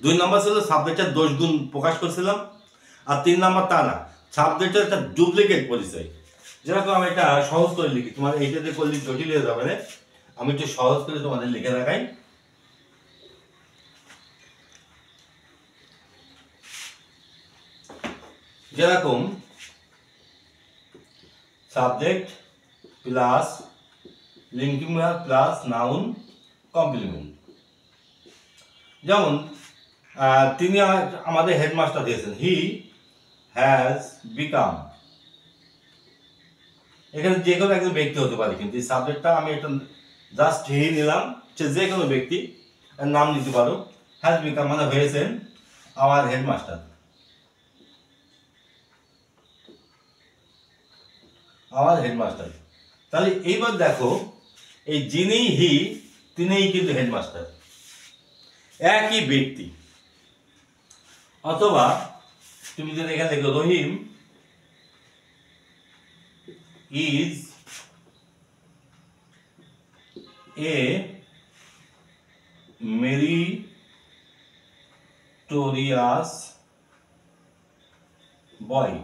2 নাম্বার ছিল সাবজেক্টের দোষ গুণ প্রকাশ করছিলাম, আর 3 নাম্বার তা না, সাবজেক্টের একটা ডুপ্লিকেট পরিচয়। যেরকম আমি এটা সহজ করে লিখি, তোমার এইটাতে করলে জটিল হয়ে যাবে না, আমি একটু সহজ করে তোমাদের লিখে দেখাই। যেরকম subject plus linking verb plus noun complement. যেমন তিনি আমাদের হেডমাস্টার দিয়েছেন, হি হ্যাজ বিকাম। এখানে যে কোনো একজন ব্যক্তি হতে পারে, কিন্তু এই সাবজেক্টটা আমি এটা জাস্ট হি নিলাম, যে কোনো ব্যক্তি নাম নিতে পারো। হ্যাজ বিকাম মানে হয়েছেন আমার হেডমাস্টার, আমার হেডমাস্টার। তাহলে এইবার দেখো, এই যিনি হি, তিনিই কিন্তু হেডমাস্টার, একই ব্যক্তি। অথবা তুমি যদি এখানে দেখো, রহিম ইজ এ মেরিটোরিয়াস বয়।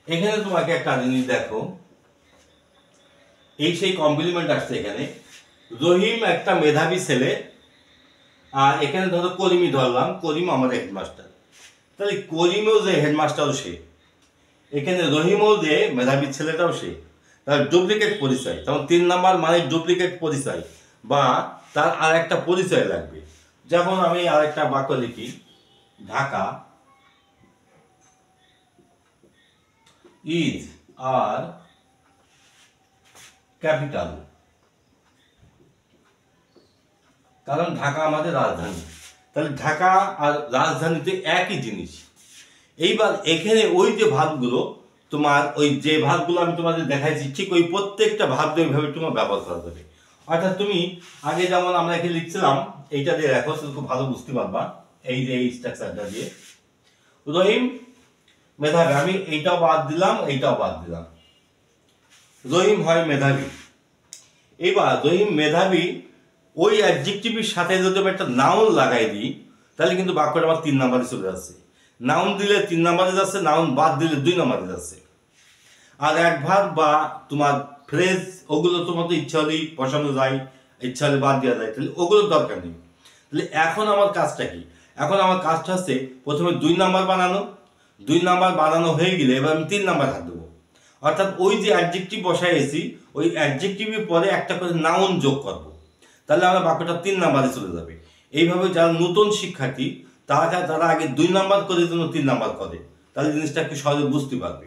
এখানে তোমাকে একটা জিনিস দেখো, এই সেই কমপ্লিমেন্ট আসছে এখানে, রহিম একটা মেধাবী ছেলে, আর এখানে ধরো করিমই ধরলাম, করিম আমাদের হেডমাস্টার। তাহলে করিমও যে হেডমাস্টারও সে, এখানে রহিমও যে মেধাবী ছেলেটাও সে, তার ডুপ্লিকেট পরিচয়। তখন 3 নাম্বার মানে ডুপ্লিকেট পরিচয়, বা তার আর একটা পরিচয় লাগবে। যেমন আমি আর একটা বাক্য লিখি, ঢাকা ইজ আর ক্যাপিটাল। কারণ ঢাকা আমাদের রাজধানী, তাহলে ঢাকা আর রাজধানীতে একই জিনিস। এইবার এখানে ওই যে ভাবগুলো, তোমার ওই যে ভাবগুলো আমি তোমাদের দেখাইছি, ঠিক ওই প্রত্যেকটা ভাব ওইভাবে তোমার ব্যবহার করা যাবে। অর্থাৎ তুমি আগে যেমন আমরা এখানে লিখছিলাম, এইটা দিয়ে দেখো, খুব ভালো বুঝতে পারবা। এই যে এই স্ট্রাকচারটা দিয়ে, রহিম মেধাবী, আমি এইটাও বাদ দিলাম, এইটাও বাদ দিলাম, রহিম হয় মেধাবী। এবার রহিম মেধাবী, ওই অ্যাডজেক্টিভের সাথে যদি আমি একটা নাউন লাগাই দিই, তাহলে কিন্তু বাক্যটা আমার 3 নাম্বারে চলে যাচ্ছে। নাউন দিলে 3 নাম্বারে যাচ্ছে, নাউন বাদ দিলে 2 নাম্বারে যাচ্ছে। আর অ্যাডভার্ব বা তোমার ফ্রেজ, ওগুলো তোমার তো ইচ্ছা হলেই বসানো যায়, ইচ্ছা হলে বাদ দেওয়া যায়, তাহলে ওগুলোর দরকার নেই। তাহলে এখন আমার কাজটা কি, এখন আমার কাজটা হচ্ছে প্রথমে 2 নাম্বার বানানো। 2 নাম্বার বানানো হয়ে গেলে এবার আমি 3 নাম্বার হাত দেবো। অর্থাৎ ওই যে অ্যাডজেক্টিভ বসাইছি, ওই অ্যাডজেক্টিভের পরে একটা করে নাউন যোগ করবো, তাহলে আমার বাক্যটা 3 নাম্বারে চলে যাবে। এইভাবে যারা নতুন শিক্ষার্থী, তারা আগে 2 নাম্বার করে জন্য 3 নাম্বার করে, তাহলে জিনিসটা একটু সহজে বুঝতে পারবে।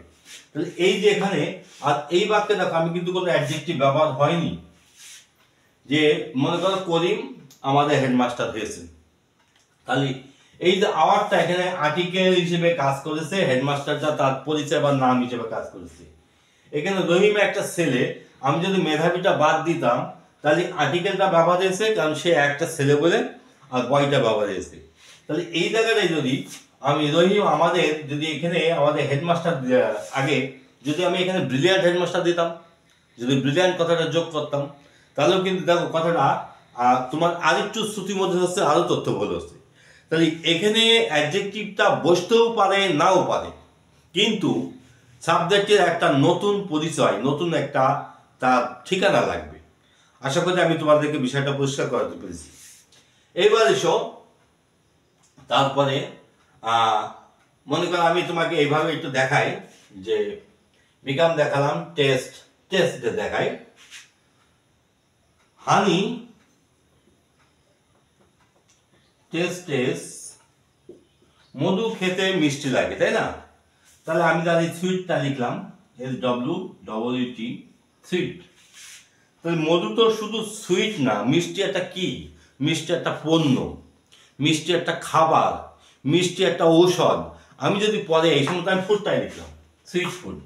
তাহলে এই যে এখানে, আর এই বাক্যে দেখো আমি কিন্তু কোনো অ্যাডজেক্টিভ ব্যবহার হয়নি। যে মনে করো করিম আমাদের হেডমাস্টার হয়েছে, তাহলে এই যে আওয়ারটা এখানে আর্টিকেল হিসেবে কাজ করেছে, হেডমাস্টারটা তার পরিচয় বা নাম হিসেবে কাজ করেছে। এখানে রহিম একটা ছেলে, আমি যদি মেধাবীটা বাদ দিতাম, তাহলে আর্টিকেলটা ব্যবহার হয়েছে, কারণ সে একটা ছেলে বলে, আর বয়টা ব্যবহার হয়েছে। তাহলে এই জায়গাটায় যদি আমি রহিম আমাদের, যদি এখানে আমাদের হেডমাস্টার আগে যদি আমি এখানে ব্রিলিয়ান্ট হেডমাস্টার দিতাম, যদি ব্রিলিয়ান্ট কথাটা যোগ করতাম, তাহলেও কিন্তু দেখো কথাটা তোমার আরেকটু শ্রুতির মধ্যে হচ্ছে, আরো তথ্যবহুল হচ্ছে। তাহলে এখানে অ্যাডজেক্টিভটা বসতেও পারে, নাও পারে, কিন্তু সাবজেক্টের একটা নতুন পরিচয়, নতুন একটা তার ঠিকানা লাগবে। আশা করি আমি তোমাদেরকে বিষয়টা পরিষ্কার করাতে পেরেছি। এইবার এসো, তারপরে মনে করো আমি তোমাকে এইভাবে একটু দেখাই, যে বিকাম দেখালাম, টেস্ট দেখাই। হানি টেস্ট, মধু খেতে মিষ্টি লাগে, তাই না? তাহলে আমি তাহলে সুইটটা লিখলাম, SWEET, সুইট। তাহলে মধু তো শুধু সুইট না, মিষ্টি একটা কি, মিষ্টি একটা পণ্য, মিষ্টি একটা খাবার, মিষ্টি একটা ঔষধ। আমি যদি পরে এই সময় আমি ফুডটাই লিখলাম, সুইট ফুড।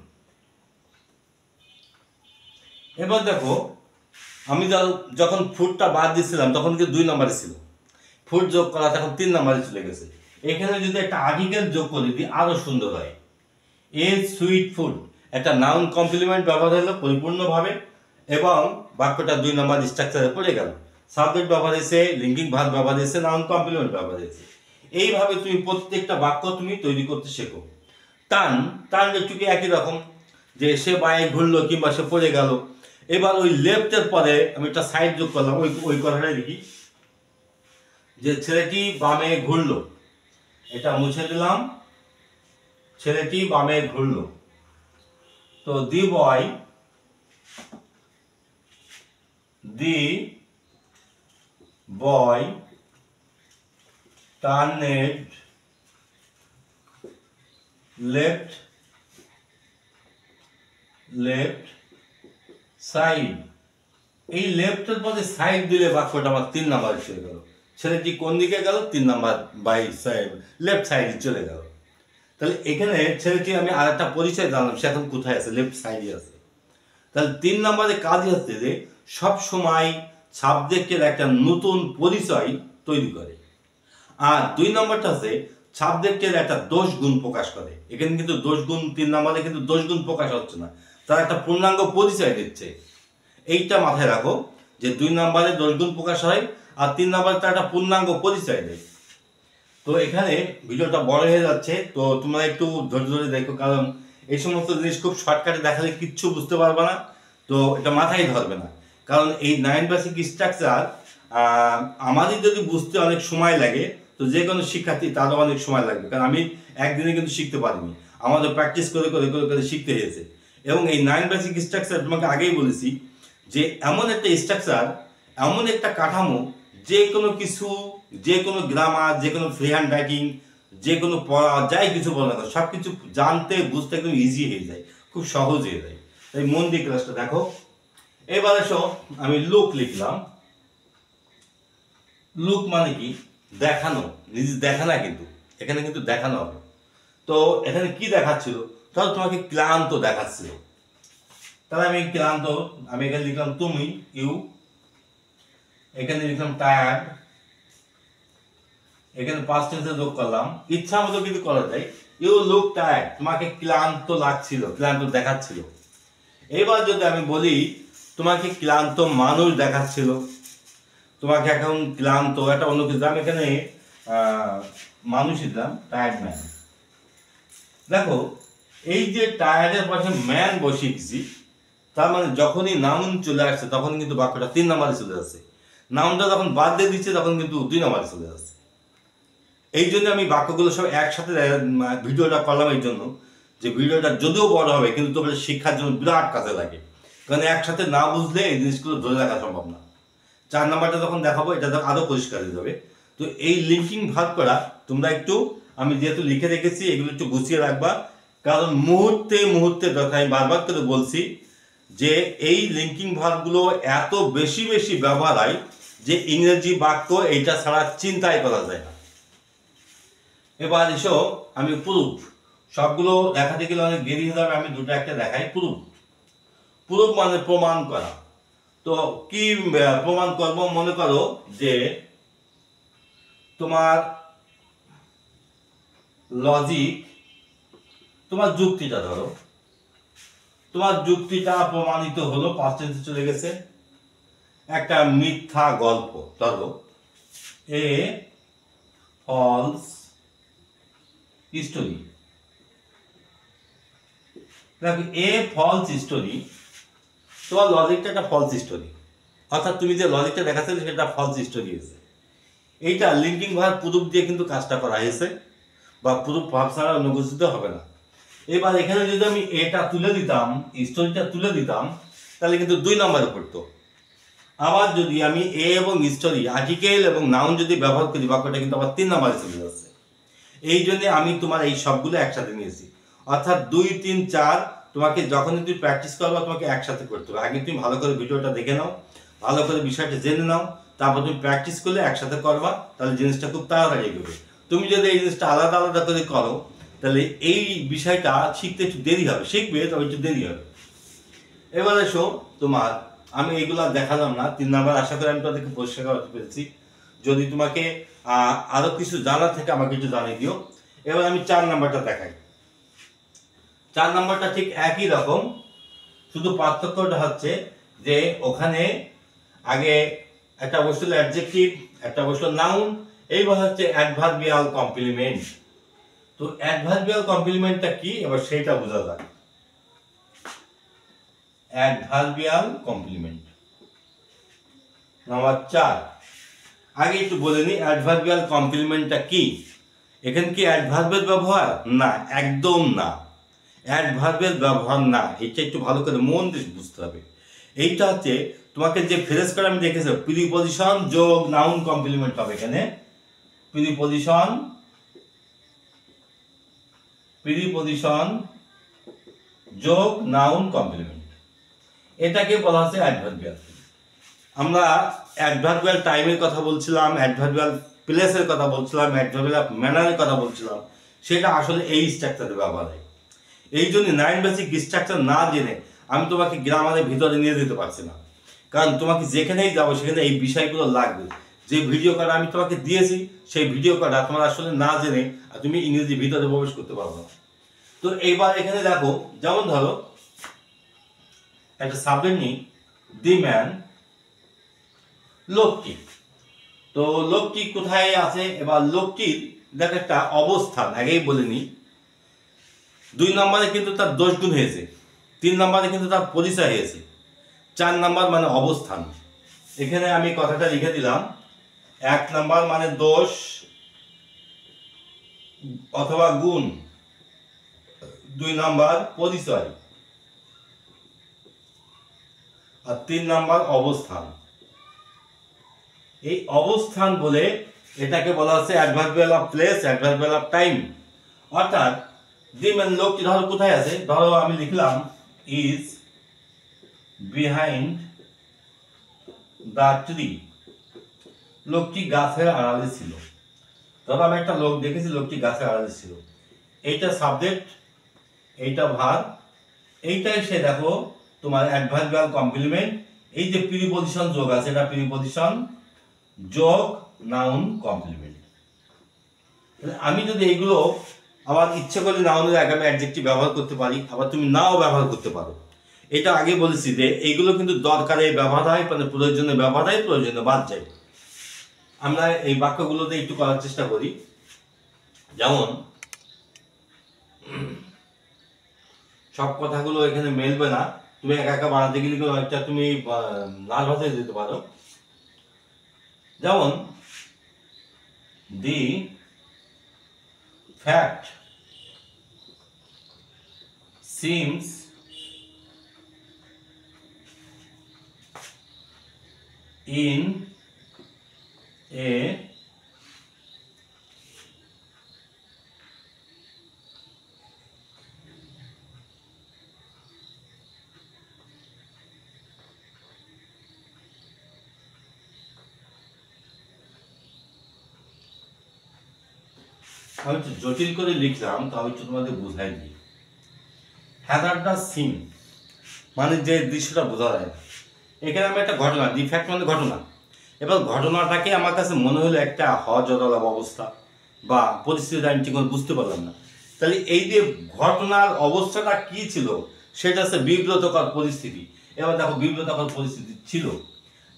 এবার দেখো, আমি যখন ফুডটা বাদ দিয়েছিলাম তখন কিন্তু 2 নম্বরে ছিল, ফুড যোগ করা তখন 3 নম্বরে চলে গেছে। এখানে যদি একটা আর্টিকেল যোগ করে দিই আরো সুন্দর হয়। এ সুইট ফুড, একটা নাউন কমপ্লিমেন্ট ব্যবহার হলো পরিপূর্ণভাবে এবং বাক্যটা 2 নম্বর স্ট্রাকচারে পড়ে গেল। সাবজেক্ট ব্যবহার হয়েছে, লিঙ্কিং ভার্ব ব্যবহার হয়েছে, নাউন কমপ্লিমেন্ট ব্যবহার হয়েছে। এইভাবে তুমি প্রত্যেকটা বাক্য তুমি তৈরি করতে শেখো। টান, টান একটু একই রকম, যে সে বায়ে ঘুরলো কিংবা সে পড়ে গেল। এবার ওই লেফটের পরে আমি একটা সাইড যোগ করলাম, ওই কথাটাই লিখি, যে ছেলেটি বামে ঘুরলো, এটা মুছে দিলাম, ছেলেটি বামে ঘুরলো। তো দি বয় টার্নেড লেফট সাইড। এই লেফটের পরে সাইড দিলে বাক্যটা আমার 3 নাম্বারে চলে গেল। ছেলেটি কোন দিকে গেল? 3 নাম্বার বাই সাইড, লেফট সাইডে চলে গেল। তাহলে এখানে ছেলেটি আমি আর একটা পরিচয় জানলাম, সে এখন কোথায় আছে? লেফট সাইডে আছে। তাহলে 3 নম্বরে কাজ হচ্ছে যে সব সময় সাবজেক্টের একটা নতুন পরিচয় তৈরি করে। আর 2 নম্বরটা আছে সাবজেক্টের একটা দোষ গুণ প্রকাশ করে। এখানে কিন্তু দোষ গুণ 3 নম্বরে কিন্তু দোষ গুণ প্রকাশ হচ্ছে না, তার একটা পূর্ণাঙ্গ পরিচয় দিচ্ছে। এইটা মাথায় রাখো যে 2 নম্বরে দোষ গুণ প্রকাশ হয় আর 3 নম্বরে তার একটা পূর্ণাঙ্গ পরিচয় দেয়। তো এখানে ভিডিওটা বড় হয়ে যাচ্ছে, তো তোমরা একটু ধৈর্য ধরে দেখো, কারণ এই সমস্ত জিনিস খুব শর্টকাটে দেখালে কিচ্ছু বুঝতে পারবে না, তো এটা মাথায় ধরবে না। কারণ এই 9 বেসিক স্ট্রাকচার আমাদের যদি বুঝতে অনেক সময় লাগে, তো যে কোনো শিক্ষার্থী তারও অনেক সময় লাগবে, কারণ আমি একদিনে কিন্তু শিখতে পারিনি, আমাদের প্র্যাকটিস করে করে করে করে শিখতে হয়েছে। এবং এই 9 বেসিক স্ট্রাকচার তোমাকে আগেই বলেছি যে এমন একটা স্ট্রাকচার, এমন একটা কাঠামো, যে কোনো কিছু, যে কোনো গ্রামার, যে কোনো ফ্রি হ্যান্ড রাইটিং, যে কোনো পড়া, যাই কিছু বলো না, সব কিছু জানতে বুঝতে একদম ইজি হয়ে যায়, খুব সহজ হয়ে যায়। তাই মন দিয়ে ক্লাসটা দেখো। এবার এসো, আমি লুক লিখলাম। লুক মানে কি? দেখানো, নিজে দেখা না, কিন্তু এখানে কিন্তু দেখানো হবে। তো এখানে কি দেখাচ্ছিল? তাহলে তোমাকে ক্লান্ত দেখাচ্ছিল। তাহলে আমি ক্লান্ত, আমি এখানে লিখলাম তুমি, ইউ, এখানে লিখলাম টায়ার্ড, এখানে পাস্ট টেন্সে যোগ করলাম। ইচ্ছা মতো কিন্তু করা যায়, ইউ লুক টায়ার্ড, তোমাকে ক্লান্ত লাগছিল, ক্লান্ত দেখাচ্ছিল। এবার যদি আমি বলি তোমাকে ক্লান্ত মানুষ দেখাচ্ছিল, তোমাকে এখন ক্লান্ত একটা অন্য কিছু, আমি এখানে মানুষই দিলাম, টায়ার্ড ম্যান। দেখো এই যে টায়ার্ডের পাশে ম্যান বসিয়েছি, তার মানে যখনই নাউন চলে আসছে তখন কিন্তু বাক্যটা 3 নম্বরে চলে আসছে। নাউনটা যখন বাদ দিয়ে দিচ্ছে তখন কিন্তু 2 নম্বরে চলে আসছে। এই জন্য আমি বাক্যগুলো সব একসাথে ভিডিওটা করলাম, এই জন্য যে ভিডিওটা যদিও বড় হবে কিন্তু তোমাদের শিক্ষার জন্য বিরাট কাজে লাগে, কারণ একসাথে না বুঝলে এই জিনিসগুলো ধরে রাখা সম্ভব না। 4 নম্বরটা যখন দেখাবো এটা আরো পরিষ্কার হয়ে যাবে। তো এই লিঙ্কিং ভাগ করা তোমরা একটু, আমি যেহেতু লিখে রেখেছি এগুলো একটু গুছিয়ে রাখবা, কারণ মুহূর্তে মুহূর্তে দরকার। আমি বারবার করে বলছি যে এই লিঙ্কিং ভাগগুলো এত বেশি বেশি ব্যবহার হয় যে ইংরেজি বাক্য এইটা ছাড়া চিন্তাই করা যায় না। এবার এসো, আমি প্রুফ, সবগুলো দেখাতে গেলে অনেক দেরি হয়ে যাবে, আমি দুটো একটা দেখাই। প্রুফ, প্রুফ মানে প্রমাণ করা। তো কি প্রমাণ করব? মনে করো যে তোমার লজিক, তোমার যুক্তিটা, ধরো তোমার যুক্তিটা প্রমাণিত হলো, পাস্ট টেন্সে চলে গেছে, একটা মিথ্যা গল্প, ধরো এ ফলস স্টোরি। দেখো এ ফলস স্টোরি, তোমার লজিকটা একটা ফলস স্টোরি, অর্থাৎ তুমি যে লজিকটা দেখাচ্ছ সেটা ফলস স্টোরি হয়েছে। এইটা লিঙ্কিং ভার্ব প্রুফ দিয়ে কিন্তু কাজটা করা হয়েছে, বা প্রুফ ভাব ছাড়া অন্য কিছুতে হবে না। এবার এখানে যদি আমি এটা তুলে দিতাম, স্টোরিটা তুলে দিতাম, তাহলে কিন্তু 2 নম্বরে পড়তো। আবার যদি আমি এ এবং স্টোরি, আর্টিকেল এবং নাউন যদি ব্যবহার করি, বাক্যটা কিন্তু আবার 3 নম্বরে চলে যাচ্ছে। এই জন্য আমি তোমার এই সবগুলো একসাথে নিয়েছি, অর্থাৎ 2, 3, 4 তোমাকে যখনই তুমি প্র্যাকটিস করবা তোমাকে একসাথে করতে হবে। আগে তুমি ভালো করে ভিডিওটা দেখে নাও, ভালো করে বিষয়টা জেনে নাও, তারপর তুমি প্র্যাকটিস করলে একসাথে করবা, তাহলে জিনিসটা খুব তাড়াতাড়ি এগোবে। তুমি যদি এই জিনিসটা আলাদা আলাদা করে করো তাহলে এই বিষয়টা শিখতে একটু দেরি হবে, শিখবে তবে একটু দেরি হবে। এবার এসো তোমার, আমি এইগুলা দেখালাম না 3 নাম্বার, আশা করি আমি তোমাদেরকে পরিষ্কার করতে পেরেছি। যদি তোমাকে আরো কিছু জানার থেকে আমাকে একটু জানিয়ে দিও। এবার আমি 4 নাম্বারটা দেখাই। 4 নাম্বারটা ঠিক একই রকম, শুধু পার্থক্যটা হচ্ছে যে ওখানে আগে একটা বসছিল অ্যাডজেক্টিভ, একটা বসলো নাউন, এইবার হচ্ছে অ্যাডভার্বিয়াল কমপ্লিমেন্ট। তো অ্যাডভার্বিয়াল কমপ্লিমেন্টটা কি এবার সেটা বোঝা যাক। Adverbial complement number 4। আগে একটু বলে নি অ্যাডভার্বিয়াল কমপ্লিমেন্টটা কি। এখানে কি অ্যাডভার্বের ব্যবহার? না, একদম না, অ্যাডভার্বের ব্যবহার না। এটা একটু ভালো করে মন দিয়ে বুঝতে হবে। এইটা হচ্ছে তোমাকে যে ফ্রেজ করে আমি দেখেছি, প্রিপজিশন যোগ নাউন কমপ্লিমেন্ট হবে এখানে। প্রিপজিশন যোগ নাউন কমপ্লিমেন্ট, এটাকে বলা হচ্ছে অ্যাডভার্বিয়াল। আমরা অ্যাডভার্বিয়াল টাইমের কথা বলছিলাম, অ্যাডভার্বিয়াল প্লেসের কথা বলছিলাম, অ্যাডভার্বিয়াল ম্যানারের কথা বলছিলাম, সেটা আসলে এই স্ট্রাকচারে ব্যবহার হয়। এই জন্য 9 বেসিক স্ট্রাকচার না জেনে আমি তোমাকে গ্রামারের ভিতরে নিয়ে যেতে পারছি না, কারণ তোমাকে যেখানেই যাবো সেখানে এই বিষয়গুলো লাগবে। যে ভিডিও কার্ড আমি তোমাকে দিয়েছি সেই ভিডিও কার্ড তোমার আসলে না জেনে তুমি ইংরেজি ভিতরে প্রবেশ করতে পারবে না। তো এইবার এখানে দেখো, যেমন ধরো একটা সাবজেক্ট নিই, দি ম্যান, লোকটি। তো লোকটি কোথায় আছে? এবার লোকটির দেখো একটা অবস্থান, আগেই বলে নি। 2 নম্বরে কিন্তু তার দোষ গুণ হয়েছে, 3 নম্বরে কিন্তু তার পরিচয় হয়েছে, 4 নাম্বার মানে অবস্থান। এখানে আমি কথাটা লিখে দিলাম, 1 নাম্বার মানে দোষ অথবা গুণ, 2 নাম্বার পরিচয়, আর 3 নাম্বার অবস্থান। এই অবস্থান বলে এটাকে বলা হচ্ছে adverbial of place, adverbial of time. অর্থাৎ দি ম্যান, লোকটি ধরো কোথায় আছে, ধরো আমি লিখলাম ইজ বিহাইন্ড দ্য ট্রি। লোকটি গাছের আড়ালে ছিল। ধরো আমি একটা লোক দেখেছি, লোকটি গাছের আড়ালে ছিল। এইটা সাবজেক্ট, এইটা ভার্ব, এইটাই সে দেখো তোমার অ্যাডভার্বিয়াল কমপ্লিমেন্ট। এই যে প্রিপজিশন যোগ আছে, এটা প্রিপজিশন যোগ নাউন কমপ্লিমেন্ট। আমি যদি এইগুলো আবার ইচ্ছে করলে নাউনের আগে আমি অ্যাডজেক্টিভ ব্যবহার করতে পারি, আবার তুমি নাও ব্যবহার করতে পারো। এটা আগে বলেছি যে এইগুলো কিন্তু দরকারে ব্যবহার হয়, মানে প্রয়োজনে ব্যবহার হয়, প্রয়োজনে বাদ যায়। আমরা এই বাক্যগুলোতে একটু করার চেষ্টা করি। যেমন সব কথাগুলো এখানে মেলবে না, তুমি একা একা বানাতে গেলে একটা তুমি নার্ভাস হয়ে যেতে পারো। যেমন দি ফ্যাক্ট সিমস in a আমি একটু জটিল করে লিখলাম, তাও একটু তোমাদের বুঝাই দিই। হ্যাজার্ডাস সিন মানে যে দৃশ্যটা বোঝা যায় না। এখানে আমি একটা ঘটনা, ডিফ্যাক্ট মানে ঘটনা। এবার ঘটনাটাকে আমার কাছে মনে হলো একটা হজরলা অবস্থা বা পরিস্থিতি, আমি ঠিক বুঝতে পারলাম না। তাহলে এই যে ঘটনার অবস্থাটা কি ছিল, সেটা হচ্ছে বিব্রতকর পরিস্থিতি। এবার দেখো বিব্রতকর পরিস্থিতি ছিল,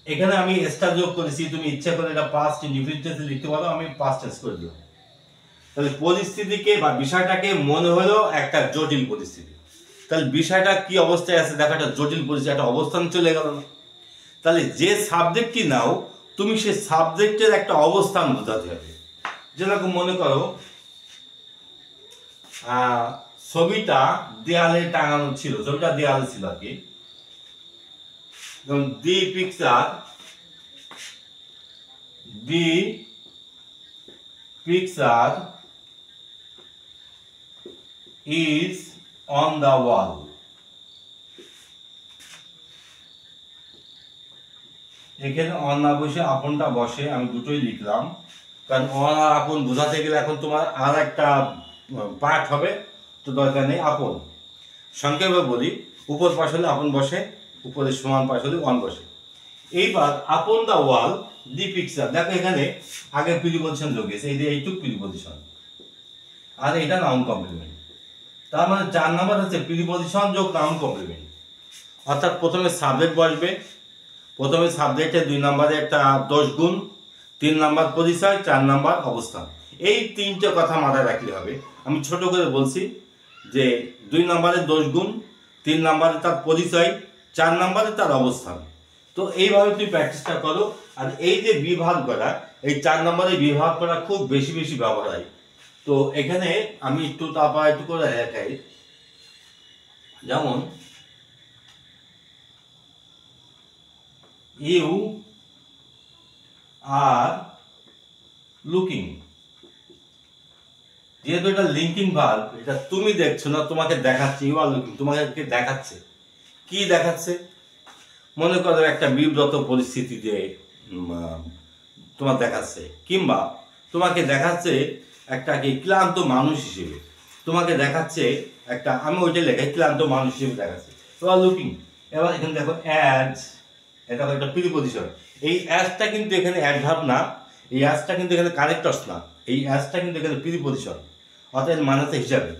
এখানে আমি স্টার যোগ করেছি। তুমি ইচ্ছা করে এটা পাস্ট ইনডিফিনিট টেন্সে লিখতে পারো, আমি পাস্ট টেন্স করে দিলাম। তাহলে পরিস্থিতিকে বা বিষয়টাকে মনে হলো একটা জটিল পরিস্থিতি। তাহলে বিষয়টা কি অবস্থায় আছে দেখো, একটা জটিল পরিস্থিতি, একটা অবস্থান চলে গেল না। তাহলে যে সাবজেক্টটি নাও তুমি সেই সাবজেক্টের একটা অবস্থান বোঝাতে হবে। যেরকম মনে করো ছবিটা দেয়ালে টাঙানো ছিল, ছবিটা দেয়ালে ছিল আর কি। The picture is on the wall. এখানে অন না বসে আপনটা বসে, আমি দুটোই লিখলাম, কারণ অন আর আপন বোঝাতে গেলে এখন তোমার আর একটা পার্ট হবে, তো দরকার নেই। আপন সংক্ষেপে বলি, উপর পাশ হলে আপন বসে, উপরের সমান পাশ হলে অন বসে। এইবার আপন দা ওয়াল দি পিকচার, দেখো এখানে আগে প্রিপজিশন যোগ গেছে, এই যে এইটুক প্রিপজিশন, আর এটা নাউন কমপ্লিমেন্ট। তার মানে 4 নাম্বার হচ্ছে প্রিপজিশন যোগ নাউন কমপ্লিমেন্ট। অর্থাৎ প্রথমে সাবজেক্ট বসবে, প্রথমে সাবজেক্টে 2 নম্বরে একটা দোষ গুণ, 3 নাম্বার পরিচয়, 4 নাম্বার অবস্থান। এই 3টে কথা মাথায় রাখলে হবে। আমি ছোট করে বলছি যে 2 নম্বরে দোষ গুণ, 3 নাম্বারে তার পরিচয়, 4 নাম্বারে তার অবস্থান। তো এইভাবে তুমি প্র্যাকটিসটা করো। আর এই যে বিভাগ করা, এই 4 নম্বরে বিভাগ করা খুব বেশি বেশি ব্যবহার হয়। তো এখানে আমি একটু তারপর একটু করে দেখাই, যেমন ইউ আর লুকিং, যেহেতু এটা লিঙ্কিং ভার্ব, এটা তুমি দেখছো না, তোমাকে দেখাচ্ছে। ইউ আর লুকিং তোমাকে দেখাচ্ছে। কি দেখাচ্ছে? মনে করো একটা বিব্রত পরিস্থিতিতে তোমার দেখাচ্ছে, কিংবা তোমাকে দেখাচ্ছে একটা কি ক্লান্ত মানুষ হিসেবে, তোমাকে দেখাচ্ছে একটা, আমি ওইটা লেখাই ক্লান্ত মানুষ হিসেবে দেখাচ্ছে। You are looking. এবার এখানে দেখো অ্যাজ, এটা একটা প্রিপজিশন। এই অ্যাজটা কিন্তু এখানে অ্যাডভার্ব না, এই অ্যাজটা কিন্তু এখানে কারেক্টস না, এই অ্যাজটা কিন্তু এখানে প্রিপজিশন, অর্থাৎ মানে হচ্ছে হিসাবে।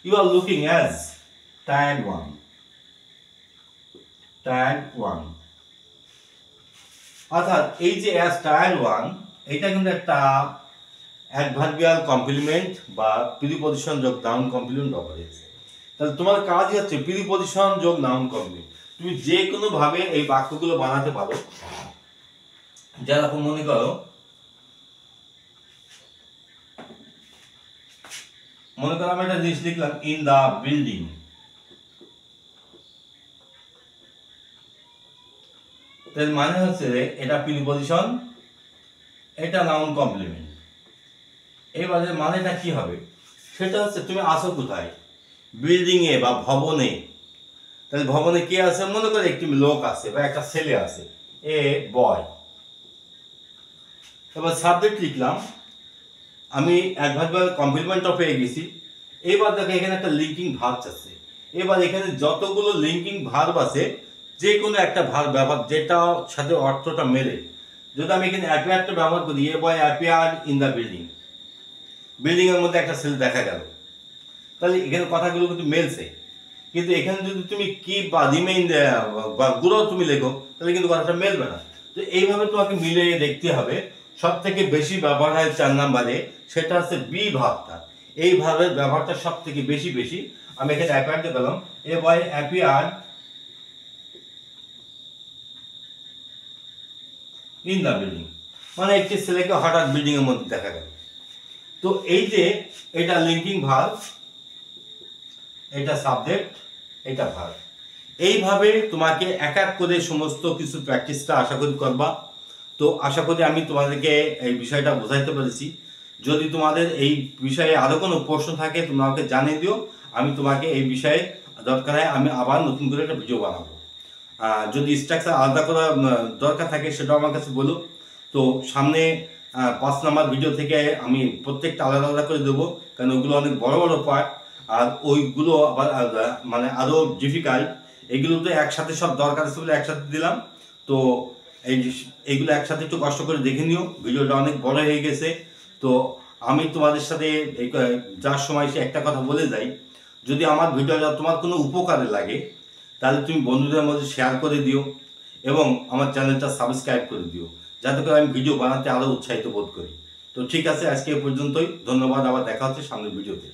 You are looking as tired one, tired one. অর্থাৎ এই যে অ্যাজ টায়ার্ড ওয়ান, এটা কিন্তু একটা অ্যাডভার্বিয়াল কমপ্লিমেন্ট বা প্রিপজিশন যোগ নাউন কমপ্লিমেন্ট অপারেটর। তাহলে তোমার কাজই হচ্ছে প্রিপজিশন যোগ নাউন কমপ্লিমেন্ট। তুমি যে কোনো ভাবে এই বাক্যগুলো বানাতে পারো। যেরকম মনে করো, আমি একটা জিনিস লিখলাম ইন দা বিল্ডিং, এর মানে হচ্ছে এটা প্রিপজিশন, এটা নাউন কমপ্লিমেন্ট। এবারে মানেটা কি হবে সেটা হচ্ছে তুমি আসো কোথায়, বিল্ডিং এ বা ভবনে। তাহলে ভবনে কে আছে? মনে করে একটি লোক আছে বা একটা ছেলে আছে, এ বয়। এবার সাবজেক্ট লিখলাম, আমি অ্যাডভার্বিয়াল কমপ্লিমেন্টও পেয়ে গেছি। এবার দেখো এখানে একটা লিঙ্কিং ভার্ব আছে। এবার এখানে যতগুলো লিঙ্কিং ভার্ব আছে, যে কোনো একটা ভার্ব ব্যবহার যেটা সাথে অর্থটা মেলে। যদি আমি এখানে অ্যাপিয়ারটা ব্যবহার করি, a boy appear in the building, building এর মধ্যে একটা ছেলে দেখা গেল, তাহলে এখানে কথাগুলো কিন্তু মেলছে। কিন্তু এখানে যদি তুমি কি বা রিমেইন বা গুলো তুমি লেখো, তাহলে কিন্তু কথাটা মেলবে না। তো এইভাবে তোমাকে মিলিয়ে দেখতে হবে। সব থেকে বেশি ব্যবহার হয় 4 নাম্বারে, সেটা হচ্ছে বি ভাবটা। এই ভাবের ব্যবহারটা সব থেকে বেশি বেশি। আমি এখানে অ্যাপিয়ার দিয়ে পেলাম, এ boy appear in the building, মানে একটি ছেলেকে হঠাৎ বিল্ডিং এর মধ্যে দেখা গেল। তো এই যে এটা লিঙ্কিং ভার্ব, এটা সাবজেক্ট, এটা ভার্ব। এইভাবে তোমাকে এক এক করে সমস্ত কিছু প্র্যাকটিসটা আশা করি করবা। তো আশা করি আমি তোমাদেরকে এই বিষয়টা বোঝাইতে পেরেছি। যদি তোমাদের এই বিষয়ে আরও কোনো প্রশ্ন থাকে তোমরা আমাকে জানিয়ে দিও। আমি তোমাকে এই বিষয়ে দরকার হয় আমি আবার নতুন করে একটা ভিডিও বানাবো। যদি স্ট্রাকচার আলাদা করা দরকার থাকে সেটাও আমার কাছে বলো। তো সামনে 5 নাম্বার ভিডিও থেকে আমি প্রত্যেকটা আলাদা আলাদা করে দেবো, কারণ ওগুলো অনেক বড় বড় পার্ট, আর ওইগুলো আবার মানে আরও ডিফিকাল্ট। এগুলো তো একসাথে সব দরকার আছে বলে একসাথে দিলাম। তো এইগুলো একসাথে একটু কষ্ট করে দেখে নিও, ভিডিওটা অনেক বড় হয়ে গেছে। তো আমি তোমাদের সাথে এই যার সময় সে একটা কথা বলে যাই, যদি আমার ভিডিওটা তোমার কোনো উপকারে লাগে তাহলে তুমি বন্ধুদের মধ্যে শেয়ার করে দিও এবং আমার চ্যানেলটা সাবস্ক্রাইব করে দিও, যাতে করে আমি ভিডিও বানাতে আরও উৎসাহিত বোধ করি। তো ঠিক আছে, আজকে এ পর্যন্তই। ধন্যবাদ, আবার দেখা হচ্ছে সামনের ভিডিওতে।